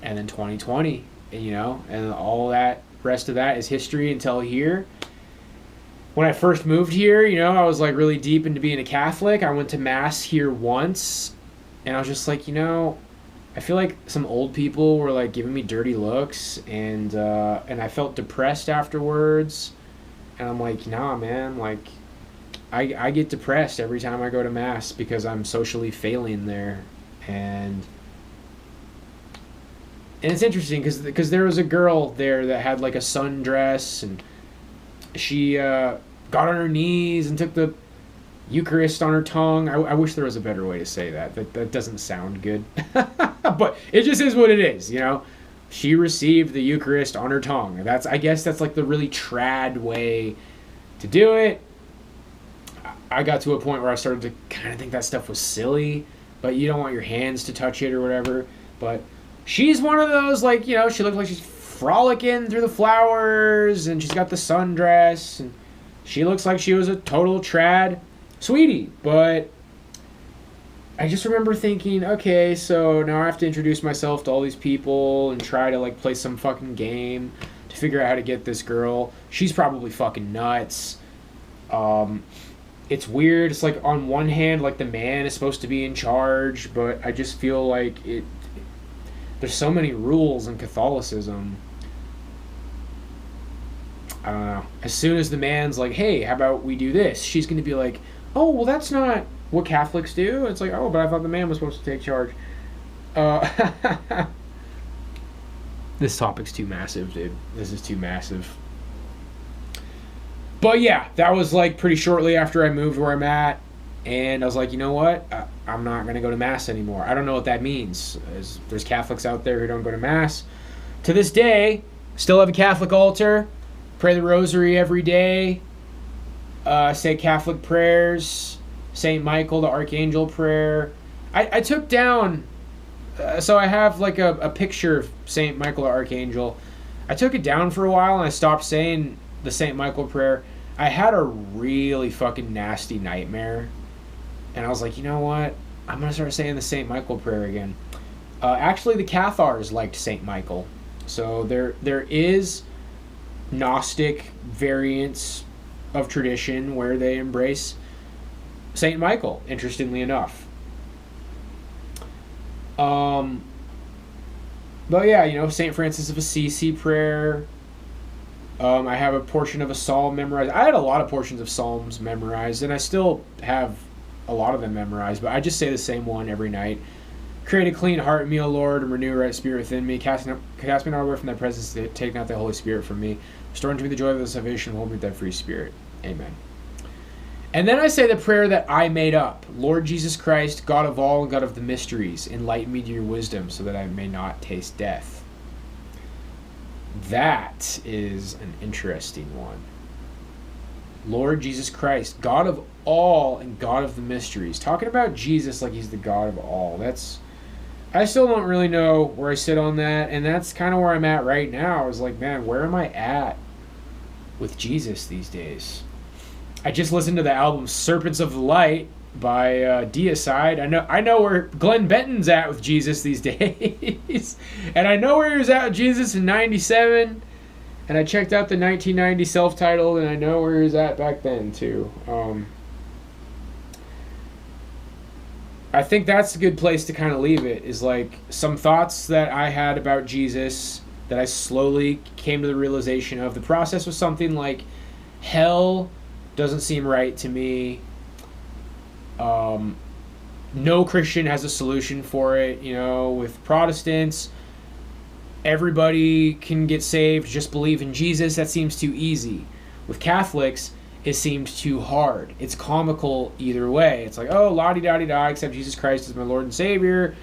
then 2020, you know, and all that rest of that is history until here. When I first moved here, you know, I was like really deep into being a Catholic. I went to Mass here once, and I was just like, you know, I feel like some old people were like giving me dirty looks, and I felt depressed afterwards. And I'm like, nah, man, like I get depressed every time I go to Mass because I'm socially failing there. And it's interesting because there was a girl there that had like a sundress, and she got on her knees and took the Eucharist on her tongue. I wish there was a better way to say that. That doesn't sound good. But it just is what it is, you know? She received the Eucharist on her tongue. I guess that's like the really trad way to do it. I got to a point where I started to kind of think that stuff was silly, but you don't want your hands to touch it or whatever. But she's one of those, like, you know, she looked like she's frolicking through the flowers, and she's got the sundress, and she looks like she was a total trad sweetie. But I just remember thinking, okay, so now I have to introduce myself to all these people and try to like play some fucking game to figure out how to get this girl. She's probably fucking nuts. It's weird. It's like on one hand, like the man is supposed to be in charge, but I just feel like there's so many rules in Catholicism. I don't know. As soon as the man's like, hey, how about we do this? She's going to be like, oh, well, that's not what Catholics do. It's like, oh, but I thought the man was supposed to take charge. This topic's too massive, dude. This is too massive. But yeah, that was like pretty shortly after I moved where I'm at. And I was like, you know what? I'm not going to go to Mass anymore. I don't know what that means. There's Catholics out there who don't go to Mass. To this day, still have a Catholic altar. Pray the rosary every day. Say Catholic prayers. St. Michael, the Archangel prayer. I took down... so I have like a picture of St. Michael, the Archangel. I took it down for a while and I stopped saying the St. Michael prayer. I had a really fucking nasty nightmare. And I was like, you know what? I'm going to start saying the St. Michael prayer again. Actually, the Cathars liked St. Michael. So there is Gnostic variants of tradition where they embrace St. Michael, interestingly enough. But yeah, St. Francis of Assisi prayer. I have a portion of a psalm memorized. I had a lot of portions of psalms memorized, and I still have a lot of them memorized, but I just say the same one every night. Create a clean heart in me, O Lord, and renew a right spirit within me. Cast me not away from thy presence, take not thy Holy Spirit from me. Restore unto me the joy of thy salvation, hold me with thy free spirit. Amen. And then I say the prayer that I made up. Lord Jesus Christ, God of all and God of the mysteries, enlighten me to your wisdom so that I may not taste death. That is an interesting one. Lord Jesus Christ, God of all and God of the mysteries. Talking about Jesus like he's the God of all. I still don't really know where I sit on that, and that's kind of where I'm at right now. I was like, man, where am I at with Jesus these days? I just listened to the album Serpents of the Light by Deicide. I know where Glenn Benton's at with Jesus these days. And I know where he was at with Jesus in 97. And I checked out the 1990 self-titled, and I know where he was at back then, too. I think that's a good place to kind of leave it, is like some thoughts that I had about Jesus that I slowly came to the realization of. The process was something like hell doesn't seem right to me. No Christian has a solution for it. With Protestants, everybody can get saved, just believe in Jesus. That seems too easy. With Catholics, it seems too hard. It's comical either way. It's like, oh, la-di-da-di-da, accept Jesus Christ as my Lord and Savior.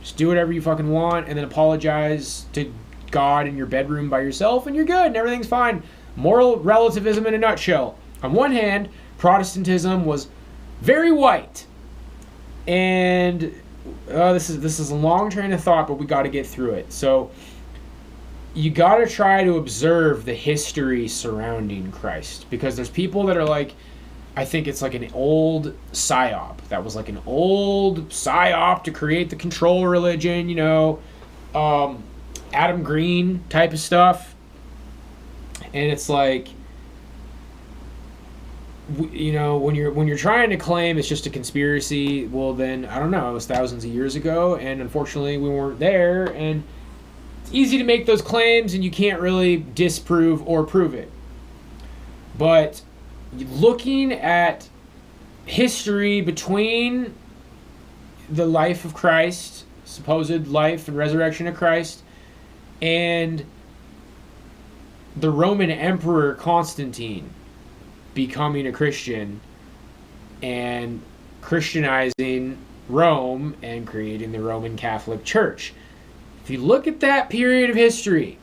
Just do whatever you fucking want, and then apologize to God in your bedroom by yourself, and you're good, and everything's fine. Moral relativism in a nutshell. On one hand, Protestantism was very white. And this is a long train of thought, but we got to get through it. So you got to try to observe the history surrounding Christ, because there's people that are like, I think it's like an old psyop. That was like an old psyop to create the control religion, Adam Green type of stuff. And it's like, when you're trying to claim it's just a conspiracy, well then, I don't know, it was thousands of years ago, and unfortunately we weren't there, and it's easy to make those claims and you can't really disprove or prove it. But looking at history between the life of Christ, supposed life and resurrection of Christ, and the Roman Emperor Constantine becoming a Christian and Christianizing Rome and creating the Roman Catholic Church. If you look at that period of history,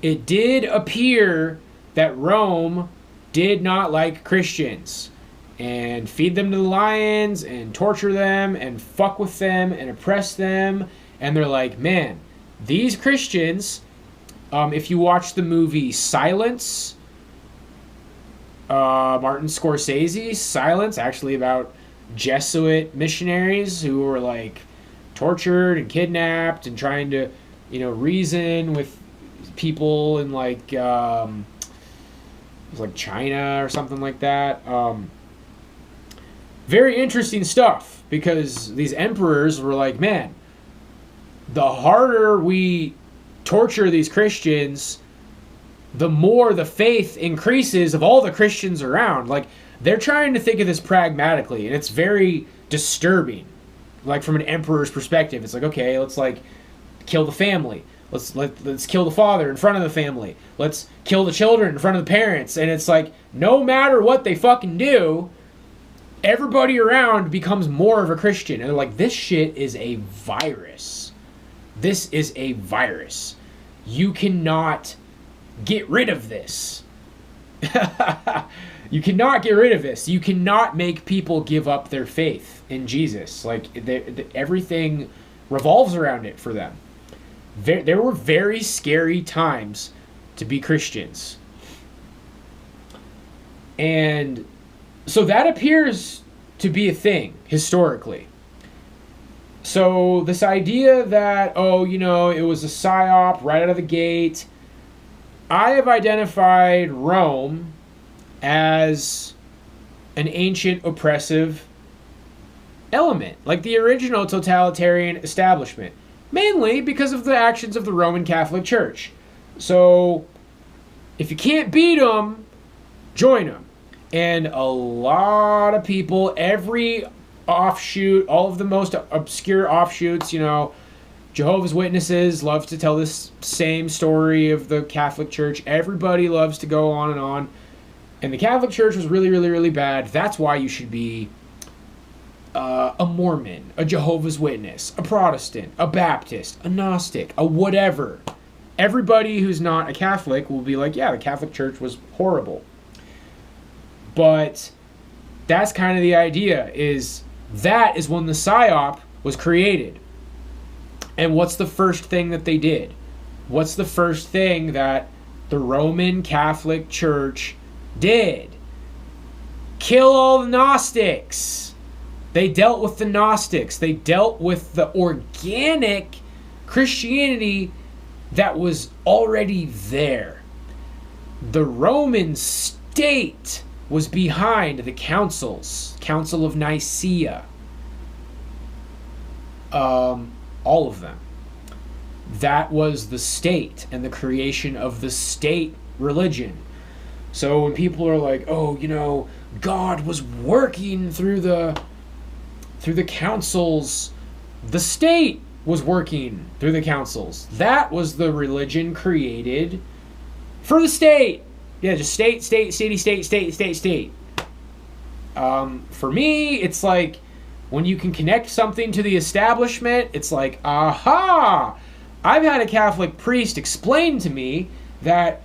it did appear that Rome did not like Christians and feed them to the lions and torture them and fuck with them and oppress them. And they're like, man, these Christians, if you watch the movie Silence, Martin Scorsese's Silence, actually about Jesuit missionaries who were like tortured and kidnapped and trying to, reason with people in like, it was like China or something like that. Very interesting stuff, because these emperors were like, man, the harder we torture these Christians, the more the faith increases of all the Christians around. Like, they're trying to think of this pragmatically, and it's very disturbing. Like, from an emperor's perspective, it's like, okay, let's like kill the family. Let's kill the father in front of the family. Let's kill the children in front of the parents. And it's like, no matter what they fucking do, everybody around becomes more of a Christian. And they're like, this shit is a virus. This is a virus. You cannot get rid of this. You cannot get rid of this. You cannot make people give up their faith in Jesus. Like, everything revolves around it for them. There were very scary times to be Christians. And so that appears to be a thing historically. So this idea that, it was a psyop right out of the gate, I have identified Rome as an ancient oppressive element, like the original totalitarian establishment. mainly because of the actions of the Roman Catholic Church. So if you can't beat them, join them. And a lot of people, every offshoot, all of the most obscure offshoots, Jehovah's Witnesses love to tell this same story of the Catholic Church. Everybody loves to go on and on. And the Catholic Church was really, really, really bad. That's why you should be a Mormon, a Jehovah's Witness, a Protestant, a Baptist, a Gnostic, a whatever. Everybody who's not a Catholic will be like, yeah, the Catholic Church was horrible. But that's kind of the idea, is that is when the PSYOP was created. And what's the first thing that they did? What's the first thing that the Roman Catholic Church did? Kill all the Gnostics. They dealt with the Gnostics. They dealt with the organic Christianity that was already there. The Roman state was behind the councils. Council of Nicaea. All of them. That was the state and the creation of the state religion. So when people are like, oh, God was working through the councils, the state was working through the councils. That was the religion created for the state. Yeah, just state, city, state. For me, it's like when you can connect something to the establishment, it's like, aha! I've had a Catholic priest explain to me that,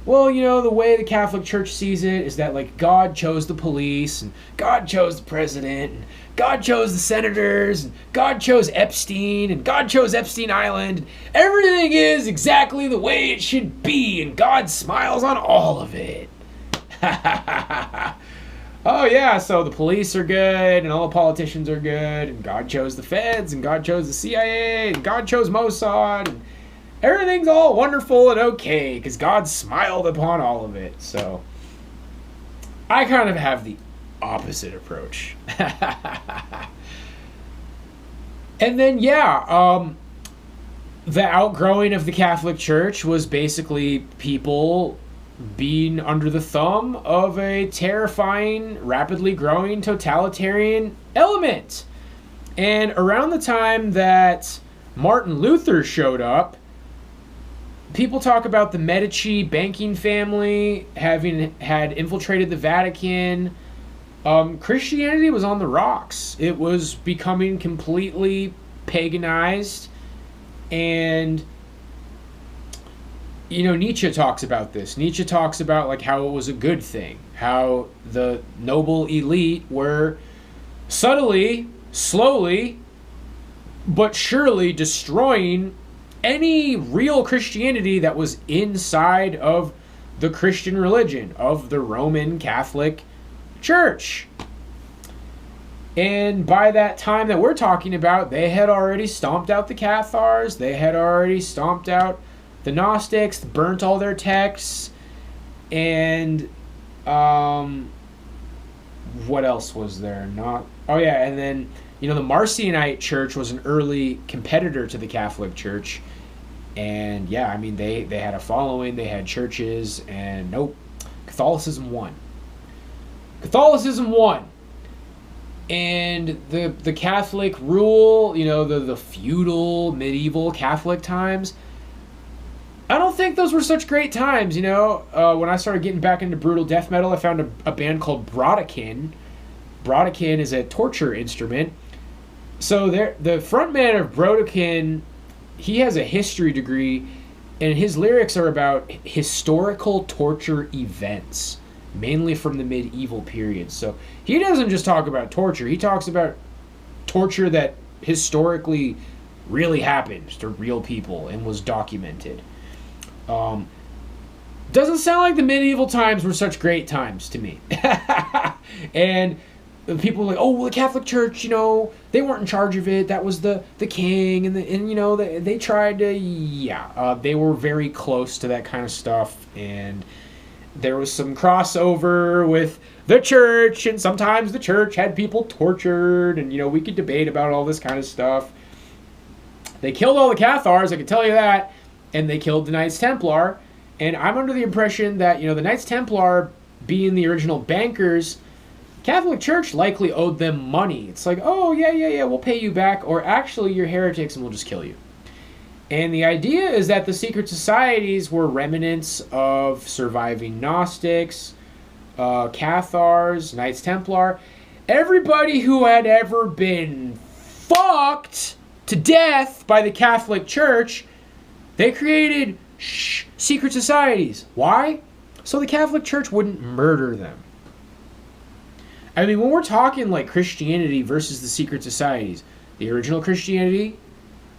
well, the way the Catholic Church sees it is that, like, God chose the police, and God chose the president, and God chose the senators, and God chose Epstein, and God chose Epstein Island. And everything is exactly the way it should be, and God smiles on all of it. Oh, yeah, so the police are good, and all the politicians are good, and God chose the feds, and God chose the CIA, and God chose Mossad, and everything's all wonderful and okay, because God smiled upon all of it. So I kind of have the opposite approach. And then, the outgrowing of the Catholic Church was basically people being under the thumb of a terrifying, rapidly growing totalitarian element. And around the time that Martin Luther showed up, people talk about the Medici banking family having had infiltrated the Vatican. Christianity was on the rocks. It was becoming completely paganized. And Nietzsche talks about this. Nietzsche talks about like how it was a good thing, how the noble elite were subtly, slowly, but surely destroying any real Christianity that was inside of the Christian religion, of the Roman Catholic Church. And by that time that we're talking about, they had already stomped out the Cathars, they had already stomped out the Gnostics, burnt all their texts, and what else was there? And then the Marcionite Church was an early competitor to the Catholic Church, and they had a following, they had churches, and nope, Catholicism won. And the Catholic rule, the feudal medieval Catholic times, I don't think those were such great times, when I started getting back into brutal death metal, I found a band called Brodequin. Brodequin is a torture instrument. So the frontman of Brodequin, he has a history degree, and his lyrics are about historical torture events, mainly from the medieval period. So he doesn't just talk about torture, he talks about torture that historically really happened to real people and was documented. Doesn't sound like the medieval times were such great times to me. And people are like, oh, well, the Catholic Church, they weren't in charge of it. That was the king, and they tried to, they were very close to that kind of stuff, and there was some crossover with the church, and sometimes the church had people tortured, and we could debate about all this kind of stuff. They killed all the Cathars, I can tell you that, and they killed the Knights Templar. And I'm under the impression that, the Knights Templar, being the original bankers, Catholic Church likely owed them money. It's like, oh, yeah, we'll pay you back, or actually you're heretics and we'll just kill you. And the idea is that the secret societies were remnants of surviving Gnostics, Cathars, Knights Templar, everybody who had ever been fucked to death by the Catholic Church. They created secret societies. Why? So the Catholic Church wouldn't murder them. I mean, when we're talking like Christianity versus the secret societies, the original Christianity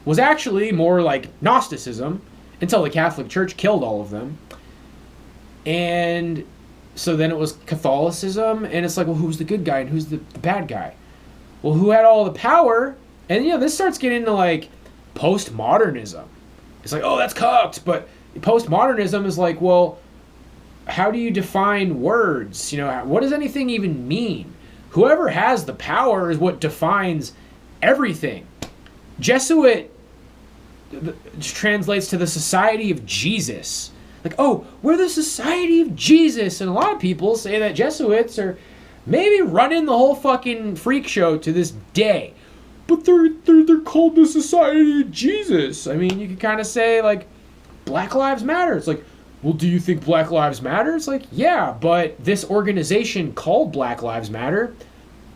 was actually more like Gnosticism until the Catholic Church killed all of them. And so then it was Catholicism, and it's like, well, who's the good guy and who's the bad guy? Well, who had all the power? And, this starts getting into like postmodernism. It's like, oh, that's cooked. But postmodernism is like, well, how do you define words? What does anything even mean? Whoever has the power is what defines everything. Jesuit translates to the Society of Jesus. Like, oh, we're the Society of Jesus. And a lot of people say that Jesuits are maybe running the whole fucking freak show to this day. But they're called the Society of Jesus. I mean, you could kind of say, like, Black Lives Matter. It's like, well, do you think Black Lives Matter? It's like, yeah, but this organization called Black Lives Matter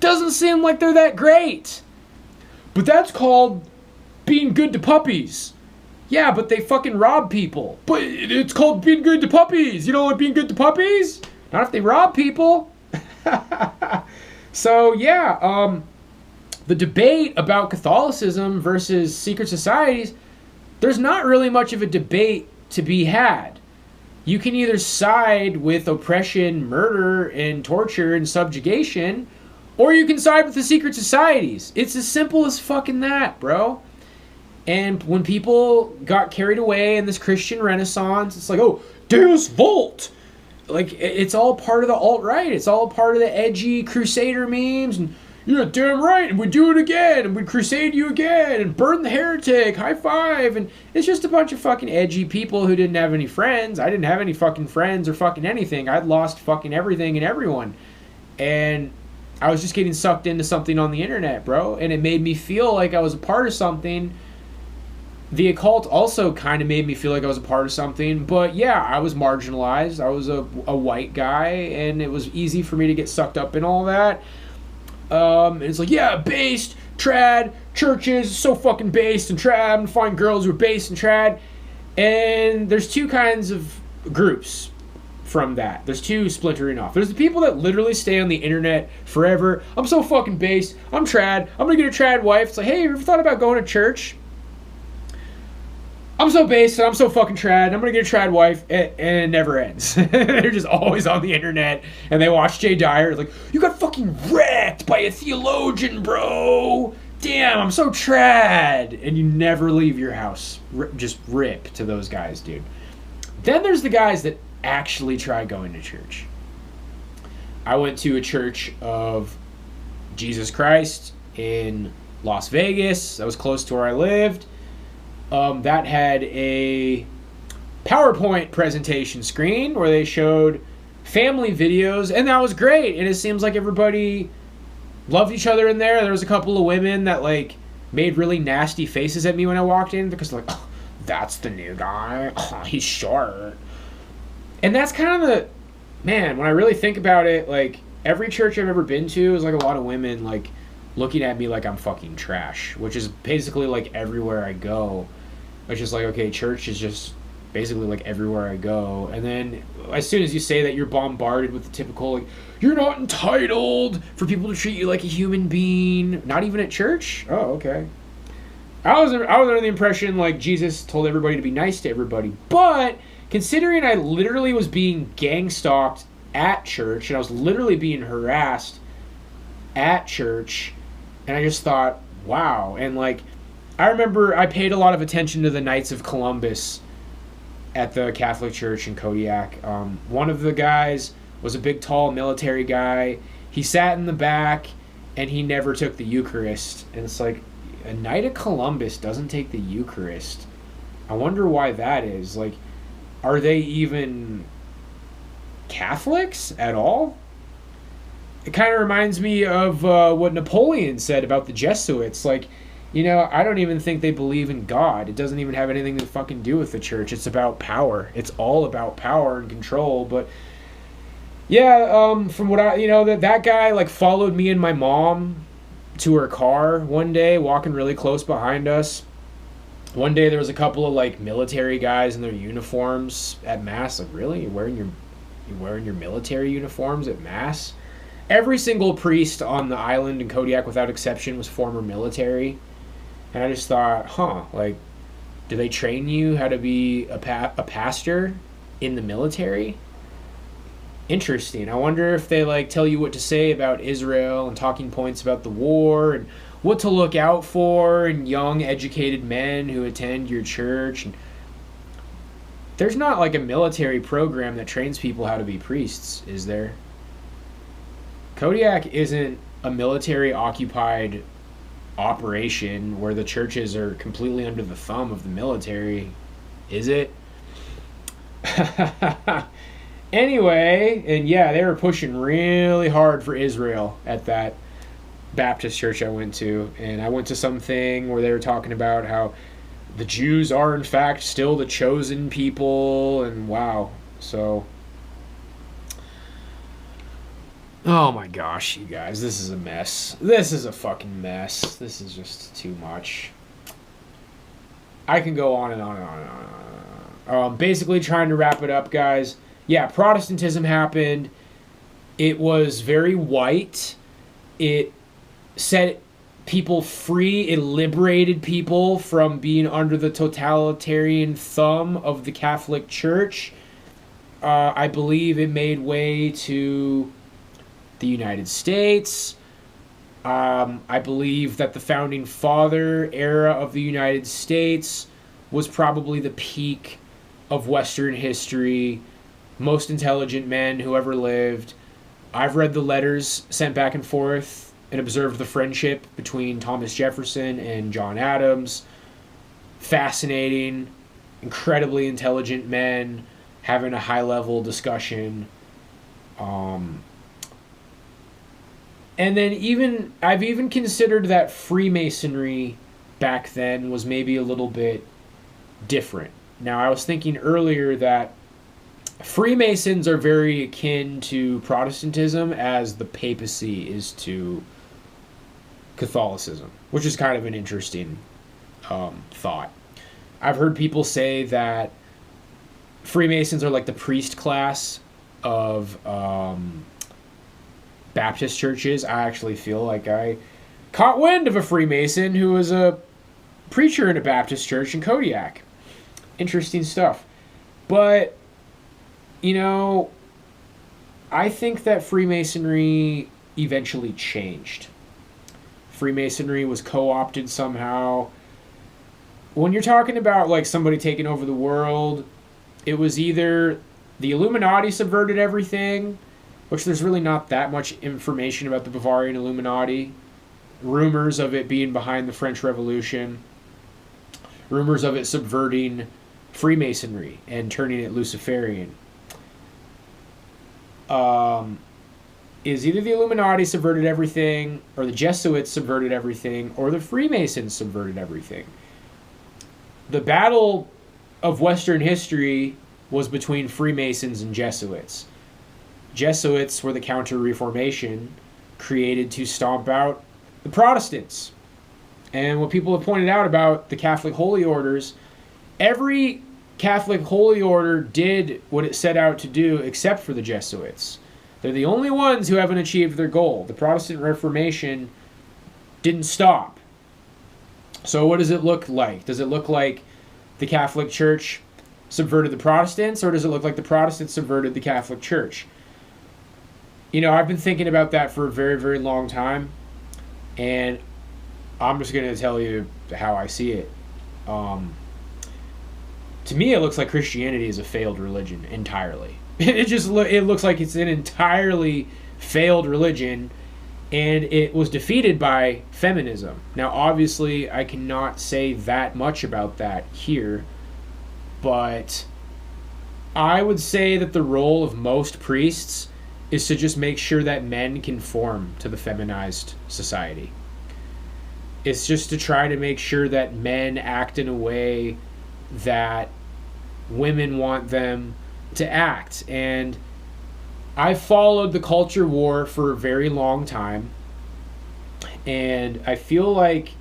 doesn't seem like they're that great. But that's called being good to puppies. Yeah, but they fucking rob people. But it's called being good to puppies. You don't like being good to puppies? Not if they rob people. So, yeah, the debate about Catholicism versus secret societies, there's not really much of a debate to be had. You can either side with oppression, murder, and torture and subjugation, or you can side with the secret societies. It's as simple as fucking that, bro. And when people got carried away in this Christian Renaissance, it's like, oh, Deus Vult! Like, it's all part of the alt-right. It's all part of the edgy crusader memes, and you're damn right, and we do it again, and we crusade you again, and burn the heretic, high five, and it's just a bunch of fucking edgy people who didn't have any friends. I didn't have any fucking friends or fucking anything. I'd lost fucking everything and everyone. And I was just getting sucked into something on the internet, bro, and it made me feel like I was a part of something. The occult also kind of made me feel like I was a part of something, but yeah, I was marginalized. I was a white guy, and it was easy for me to get sucked up in all that. And it's like, yeah, based, trad, churches, so fucking based and trad. I'm gonna find girls who are based and trad. And there's two kinds of groups from that. There's two splintering off. There's the people that literally stay on the internet forever. I'm so fucking based. I'm trad. I'm gonna get a trad wife. It's like, hey, you ever thought about going to church? I'm so based and I'm so fucking trad. I'm gonna get a trad wife, and it never ends. They're just always on the internet, and they watch Jay Dyer. It's like, you got fucking wrecked by a theologian, bro. Damn, I'm so trad. And you never leave your house. Just rip to those guys, dude. Then there's the guys that actually try going to church. I went to a church of Jesus Christ in Las Vegas. That was close to where I lived. That had a PowerPoint presentation screen where they showed family videos, and that was great. And it seems like everybody loved each other in there. There was a couple of women that like made really nasty faces at me when I walked in because they're like, oh, that's the new guy. Oh, he's short. And that's kind of the, man, when I really think about it, like every church I've ever been to is like a lot of women like looking at me like I'm fucking trash, which is basically like everywhere I go. It's just like, okay, church is just basically like everywhere I go. And then as soon as you say that, you're bombarded with the typical, like, you're not entitled for people to treat you like a human being. Not even at church? Oh, okay. I was under the impression, like, Jesus told everybody to be nice to everybody. But considering I literally was being gang-stalked at church, and I was literally being harassed at church, and I just thought, wow. And, like, I remember I paid a lot of attention to the Knights of Columbus at the Catholic Church in Kodiak. One of the guys was a big, tall military guy. He sat in the back, and he never took the Eucharist. And it's like, a Knight of Columbus doesn't take the Eucharist. I wonder why that is. Like, are they even Catholics at all? It kind of reminds me of what Napoleon said about the Jesuits. Like, I don't even think they believe in God. It doesn't even have anything to fucking do with the church. It's about power. It's all about power and control. But yeah, from what that guy like followed me and my mom to her car one day, walking really close behind us. One day there was a couple of like military guys in their uniforms at mass. Like, really? You're wearing your military uniforms at mass? Every single priest on the island in Kodiak, without exception, was former military. And I just thought, like, do they train you how to be a pastor in the military? Interesting. I wonder if they, like, tell you what to say about Israel and talking points about the war and what to look out for in young, educated men who attend your church. And there's not, like, a military program that trains people how to be priests, is there? Kodiak isn't a military-occupied operation where the churches are completely under the thumb of the military, is it? Anyway, and yeah, they were pushing really hard for Israel at that Baptist church I went to. And I went to something where they were talking about how the Jews are, in fact, still the chosen people, and wow. So... oh my gosh, you guys, this is a mess. This is a fucking mess. This is just too much. I can go on and on and on and on and on. Basically, trying to wrap it up, guys. Yeah, Protestantism happened. It was very white. It set people free. It liberated people from being under the totalitarian thumb of the Catholic Church. I believe it made way to the United States. I believe that the founding father era of the United States was probably the peak of Western history. Most intelligent men who ever lived. I've read the letters sent back and forth and observed the friendship between Thomas Jefferson and John Adams. Fascinating, incredibly intelligent men having a high-level discussion. And then I've even considered that Freemasonry back then was maybe a little bit different. Now, I was thinking earlier that Freemasons are very akin to Protestantism as the papacy is to Catholicism, which is kind of an interesting thought. I've heard people say that Freemasons are like the priest class of Baptist churches. I actually feel like I caught wind of a Freemason who was a preacher in a Baptist church in Kodiak. Interesting stuff. But, I think that Freemasonry eventually changed. Freemasonry was co-opted somehow. When you're talking about like somebody taking over the world, it was either the Illuminati subverted everything, which there's really not that much information about the Bavarian Illuminati. Rumors of it being behind the French Revolution. Rumors of it subverting Freemasonry and turning it Luciferian. Is either the Illuminati subverted everything, or the Jesuits subverted everything, or the Freemasons subverted everything. The battle of Western history was between Freemasons and Jesuits. Jesuits were the Counter-Reformation created to stomp out the Protestants. And what people have pointed out about the Catholic Holy Orders, every Catholic Holy Order did what it set out to do except for the Jesuits. They're the only ones who haven't achieved their goal. The Protestant Reformation didn't stop. So what does it look like? Does it look like the Catholic Church subverted the Protestants, or does it look like the Protestants subverted the Catholic Church? I've been thinking about that for a very, very long time, and I'm just going to tell you how I see it. To me, it looks like Christianity is a failed religion entirely. It looks like it's an entirely failed religion, and it was defeated by feminism. Now, obviously, I cannot say that much about that here, but I would say that the role of most priests is to just make sure that men conform to the feminized society. It's just to try to make sure that men act in a way that women want them to act. And I followed the culture war for a very long time, and I feel like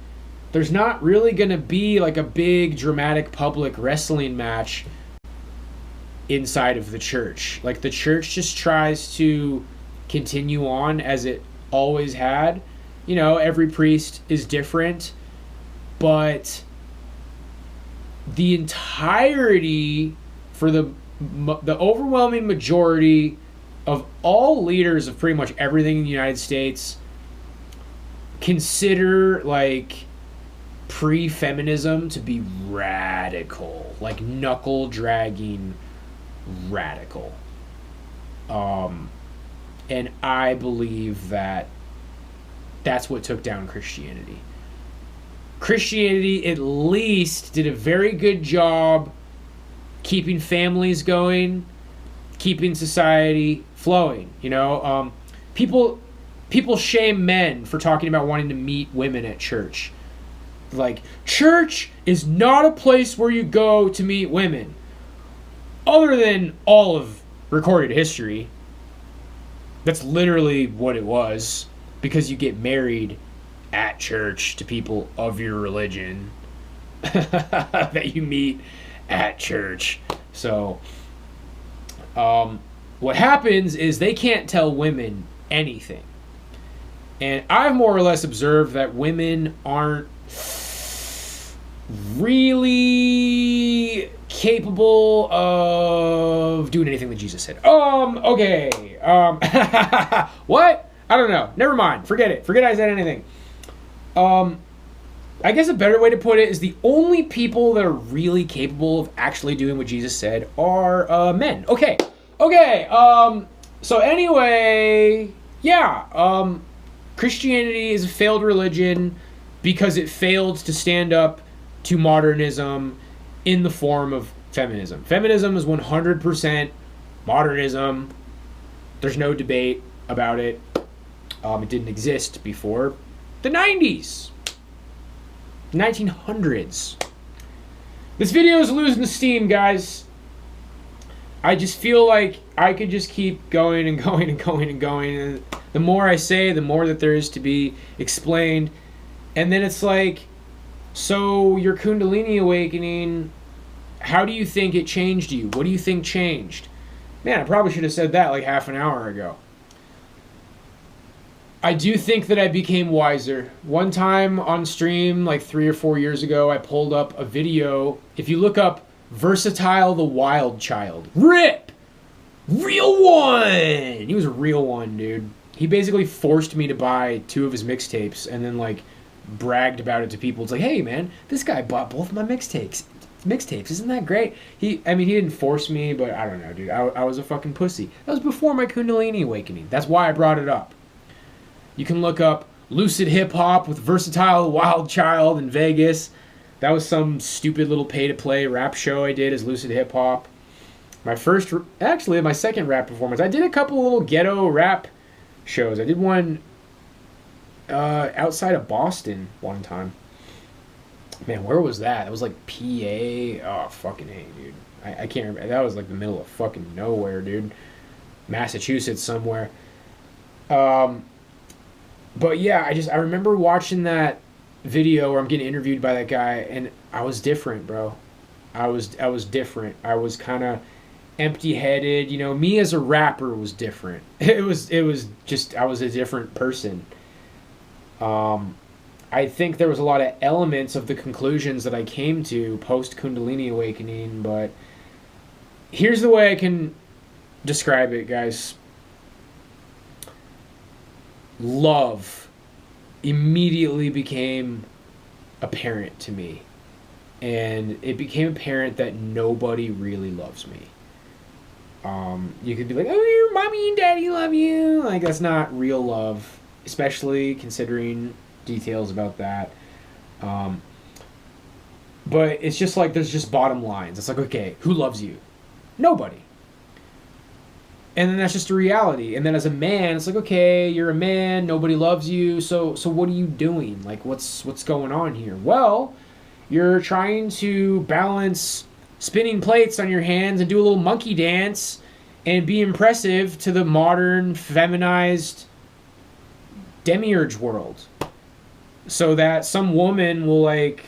there's not really going to be like a big dramatic public wrestling match inside of the church. Like, the church just tries to continue on as it always had. You know, every priest is different, but the entirety, for the overwhelming majority of all leaders of pretty much everything in the United States, consider like pre-feminism to be radical, like knuckle dragging radical. And I believe that that's what took down Christianity. Christianity at least did a very good job keeping families going, keeping society flowing. You know, people shame men for talking about wanting to meet women at church. Like, church is not a place where you go to meet women. Other than all of recorded history, that's literally what it was, because you get married at church to people of your religion that you meet at church. So what happens is they can't tell women anything. And I've more or less observed that women aren't really capable of doing anything that Jesus said. Okay. What? I don't know. Never mind. Forget it. Forget I said anything. I guess a better way to put it is the only people that are really capable of actually doing what Jesus said are men. Okay. So anyway, yeah. Christianity is a failed religion because it failed to stand up to modernism in the form of feminism. Feminism is 100% modernism. There's no debate about it. It didn't exist before the 90s. 1900s. This video is losing steam, guys. I just feel like I could just keep going and going and going and going. And the more I say, the more that there is to be explained. And then it's like, so your Kundalini awakening, how do you think it changed you? What do you think changed? Man, I probably should have said that like half an hour ago. I do think that I became wiser. One time on stream, like 3 or 4 years ago, I pulled up a video. If you look up Versatile the Wild Child, RIP! Real one! He was a real one, dude. He basically forced me to buy 2 of his mixtapes and then like bragged about it to people. It's like, hey man, this guy bought both my mixtapes. Isn't that great? He didn't force me, but I don't know, dude. I was a fucking pussy. That was before my Kundalini awakening. That's why I brought it up. You can look up Lucid Hip Hop with Versatile Wild Child in Vegas. That was some stupid little pay-to-play rap show I did as Lucid Hip Hop. My second rap performance. I did a couple little ghetto rap shows. I did one outside of Boston one time. Man, where was that? It was like PA. Oh, fucking A, dude. I can't remember. That was like the middle of fucking nowhere, dude. Massachusetts somewhere. But yeah, I remember watching that video where I'm getting interviewed by that guy, and I was different, bro. I was different. I was kind of empty-headed. You know, me as a rapper was different. It was just, I was a different person. I think there was a lot of elements of the conclusions that I came to post Kundalini awakening, but here's the way I can describe it, guys. Love immediately became apparent to me, and it became apparent that nobody really loves me. You could be like, oh, your mommy and daddy love you. Like, that's not real love. especially considering details about that. Um, but it's just like there's just bottom lines. It's like, okay, who loves you? Nobody. And then that's just a reality. And then as a man, it's like, okay, you're a man, nobody loves you. So what are you doing? Like, what's going on here? Well, you're trying to balance spinning plates on your hands and do a little monkey dance and be impressive to the modern feminized demiurge world, so that some woman will like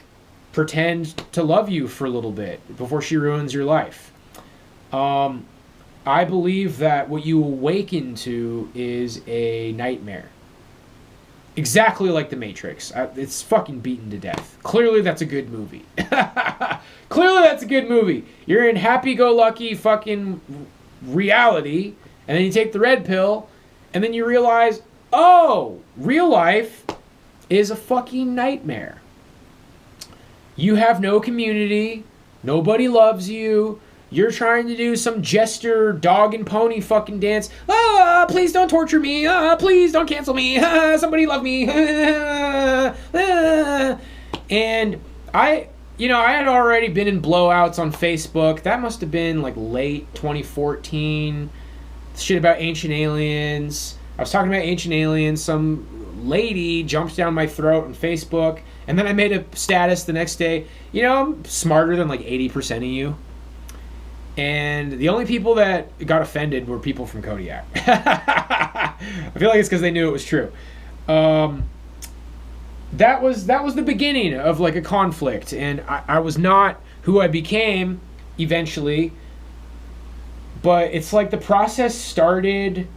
pretend to love you for a little bit before she ruins your life. I believe that what you awaken to is a nightmare. Exactly like The Matrix. It's fucking beaten to death. Clearly that's a good movie. Clearly that's a good movie. You're in happy-go-lucky fucking reality, and then you take the red pill, and then you realize, oh, real life is a fucking nightmare. You have no community. Nobody loves you. You're trying to do some jester dog and pony fucking dance. Ah, please don't torture me. Ah, please don't cancel me. Ah, somebody love me. And I had already been in blowouts on Facebook. That must have been like late 2014. Shit about ancient aliens. I was talking about ancient aliens. Some lady jumps down my throat on Facebook. And then I made a status the next day. You know, I'm smarter than like 80% of you. And the only people that got offended were people from Kodiak. I feel like it's because they knew it was true. That was the beginning of like a conflict, and I was not who I became eventually. But it's like the process started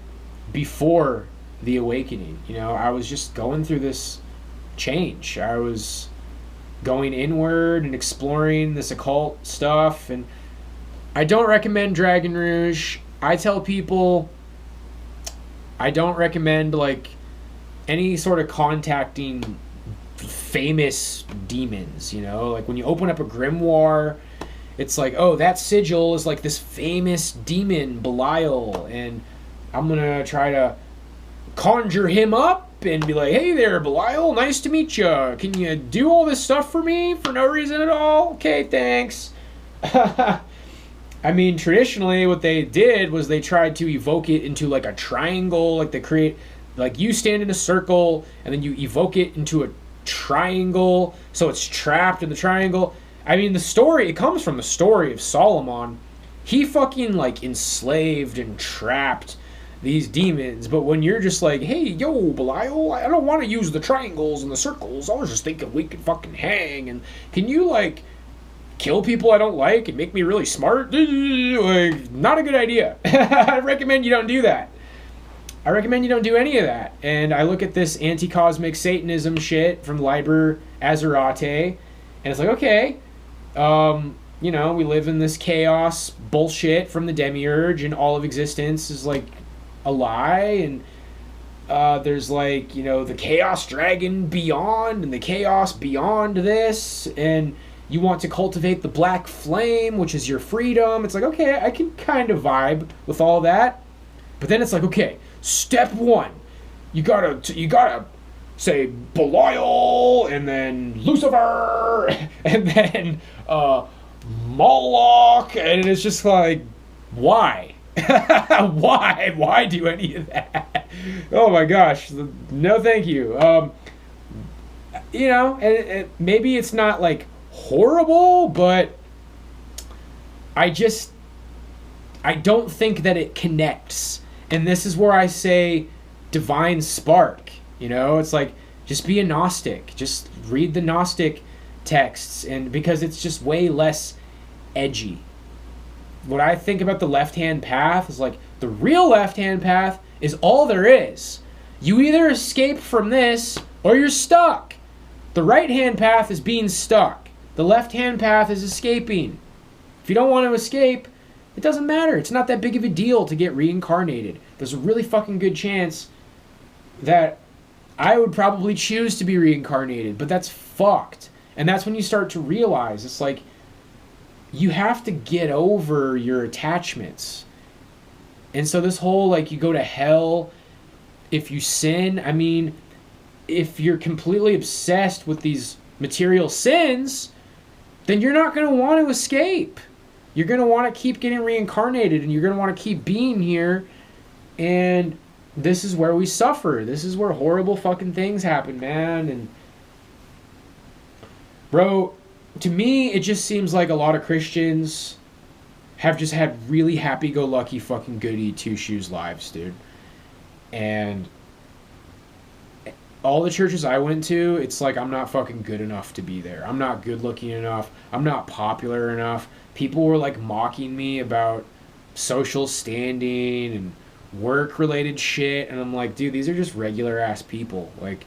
before the awakening. You know, I was just going through this change. I was going inward and exploring this occult stuff, and I don't recommend Dragon Rouge. I tell people I don't recommend like any sort of contacting famous demons, you know? Like when you open up a grimoire, it's like, oh, that sigil is like this famous demon, Belial, and I'm going to try to conjure him up and be like, hey there, Belial, nice to meet you. Can you do all this stuff for me for no reason at all? Okay, thanks. I mean, traditionally, what they did was they tried to evoke it into like a triangle. Like they create, like you stand in a circle and then you evoke it into a triangle, so it's trapped in the triangle. I mean, it comes from the story of Solomon. He fucking like enslaved and trapped these demons. But when you're just like, hey, yo, Belial, I don't want to use the triangles and the circles. I was just thinking we could fucking hang. And can you like kill people I don't like and make me really smart? Like, not a good idea. I recommend you don't do that. I recommend you don't do any of that. And I look at this anti-cosmic Satanism shit from Liber Azerate, and it's like, okay, you know, we live in this chaos bullshit from the demiurge, and all of existence is like a lie, and there's like, you know, the chaos dragon beyond, and the chaos beyond this, and you want to cultivate the black flame, which is your freedom. It's like, okay, I can kind of vibe with all that. But then it's like, okay, step one, you gotta say Belial, and then Lucifer, and then Moloch, and it's just like, why? Why do any of that? Oh my gosh, no thank you. You know, and maybe it's not like horrible, but I don't think that it connects. And this is where I say divine spark. You know, it's like, just be a Gnostic. Just read the Gnostic texts, and because it's just way less edgy. What I think about the left-hand path is like, the real left-hand path is all there is. You either escape from this or you're stuck. The right-hand path is being stuck. The left-hand path is escaping. If you don't want to escape, it doesn't matter. It's not that big of a deal to get reincarnated. There's a really fucking good chance that I would probably choose to be reincarnated, but that's fucked. And that's when you start to realize, it's like, you have to get over your attachments. And so this whole, like, you go to hell, if you sin, I mean, if you're completely obsessed with these material sins, then you're not going to want to escape. You're going to want to keep getting reincarnated, and you're going to want to keep being here. And this is where we suffer. This is where horrible fucking things happen, man. And bro, to me, it just seems like a lot of Christians have just had really happy-go-lucky fucking goody two-shoes lives, dude. And all the churches I went to, it's like I'm not fucking good enough to be there. I'm not good looking enough. I'm not popular enough. People were like mocking me about social standing and work-related shit. And I'm like, dude, these are just regular-ass people. Like,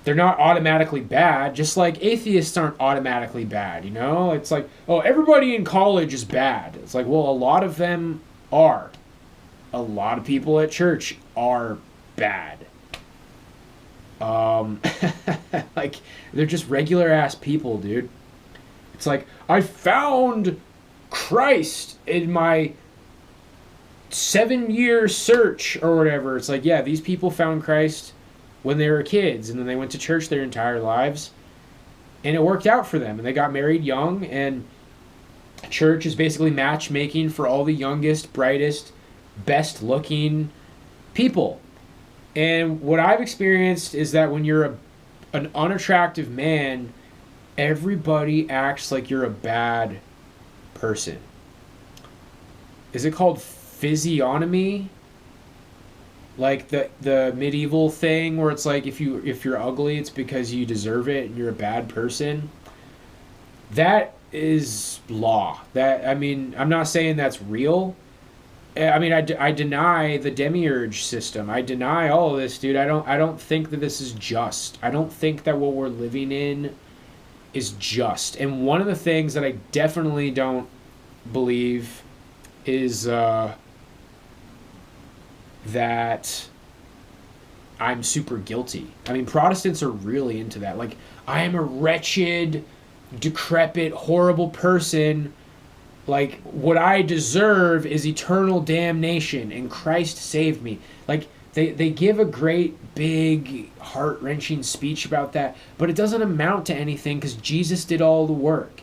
they're not automatically bad, just like atheists aren't automatically bad, you know? It's like, oh, everybody in college is bad. It's like, well, a lot of them are. A lot of people at church are bad. Like, they're just regular ass people, dude. It's like, I found Christ in my 7-year search or whatever. It's like, yeah, these people found Christ when they were kids, and then they went to church their entire lives, and it worked out for them, and they got married young, and church is basically matchmaking for all the youngest, brightest, best looking people. And what I've experienced is that when you're an unattractive man, everybody acts like you're a bad person. Is it called physiognomy? Like the medieval thing where it's like if you're ugly, it's because you deserve it and you're a bad person. That is law. That, I mean, I'm not saying that's real. I mean, I deny the demiurge system. I deny all of this, dude. I don't think that this is just. I don't think that what we're living in is just. And one of the things that I definitely don't believe is that I'm super guilty. I mean, Protestants are really into that. Like, I am a wretched, decrepit, horrible person. Like, what I deserve is eternal damnation, and Christ saved me. Like, they give a great, big, heart-wrenching speech about that, but it doesn't amount to anything because Jesus did all the work.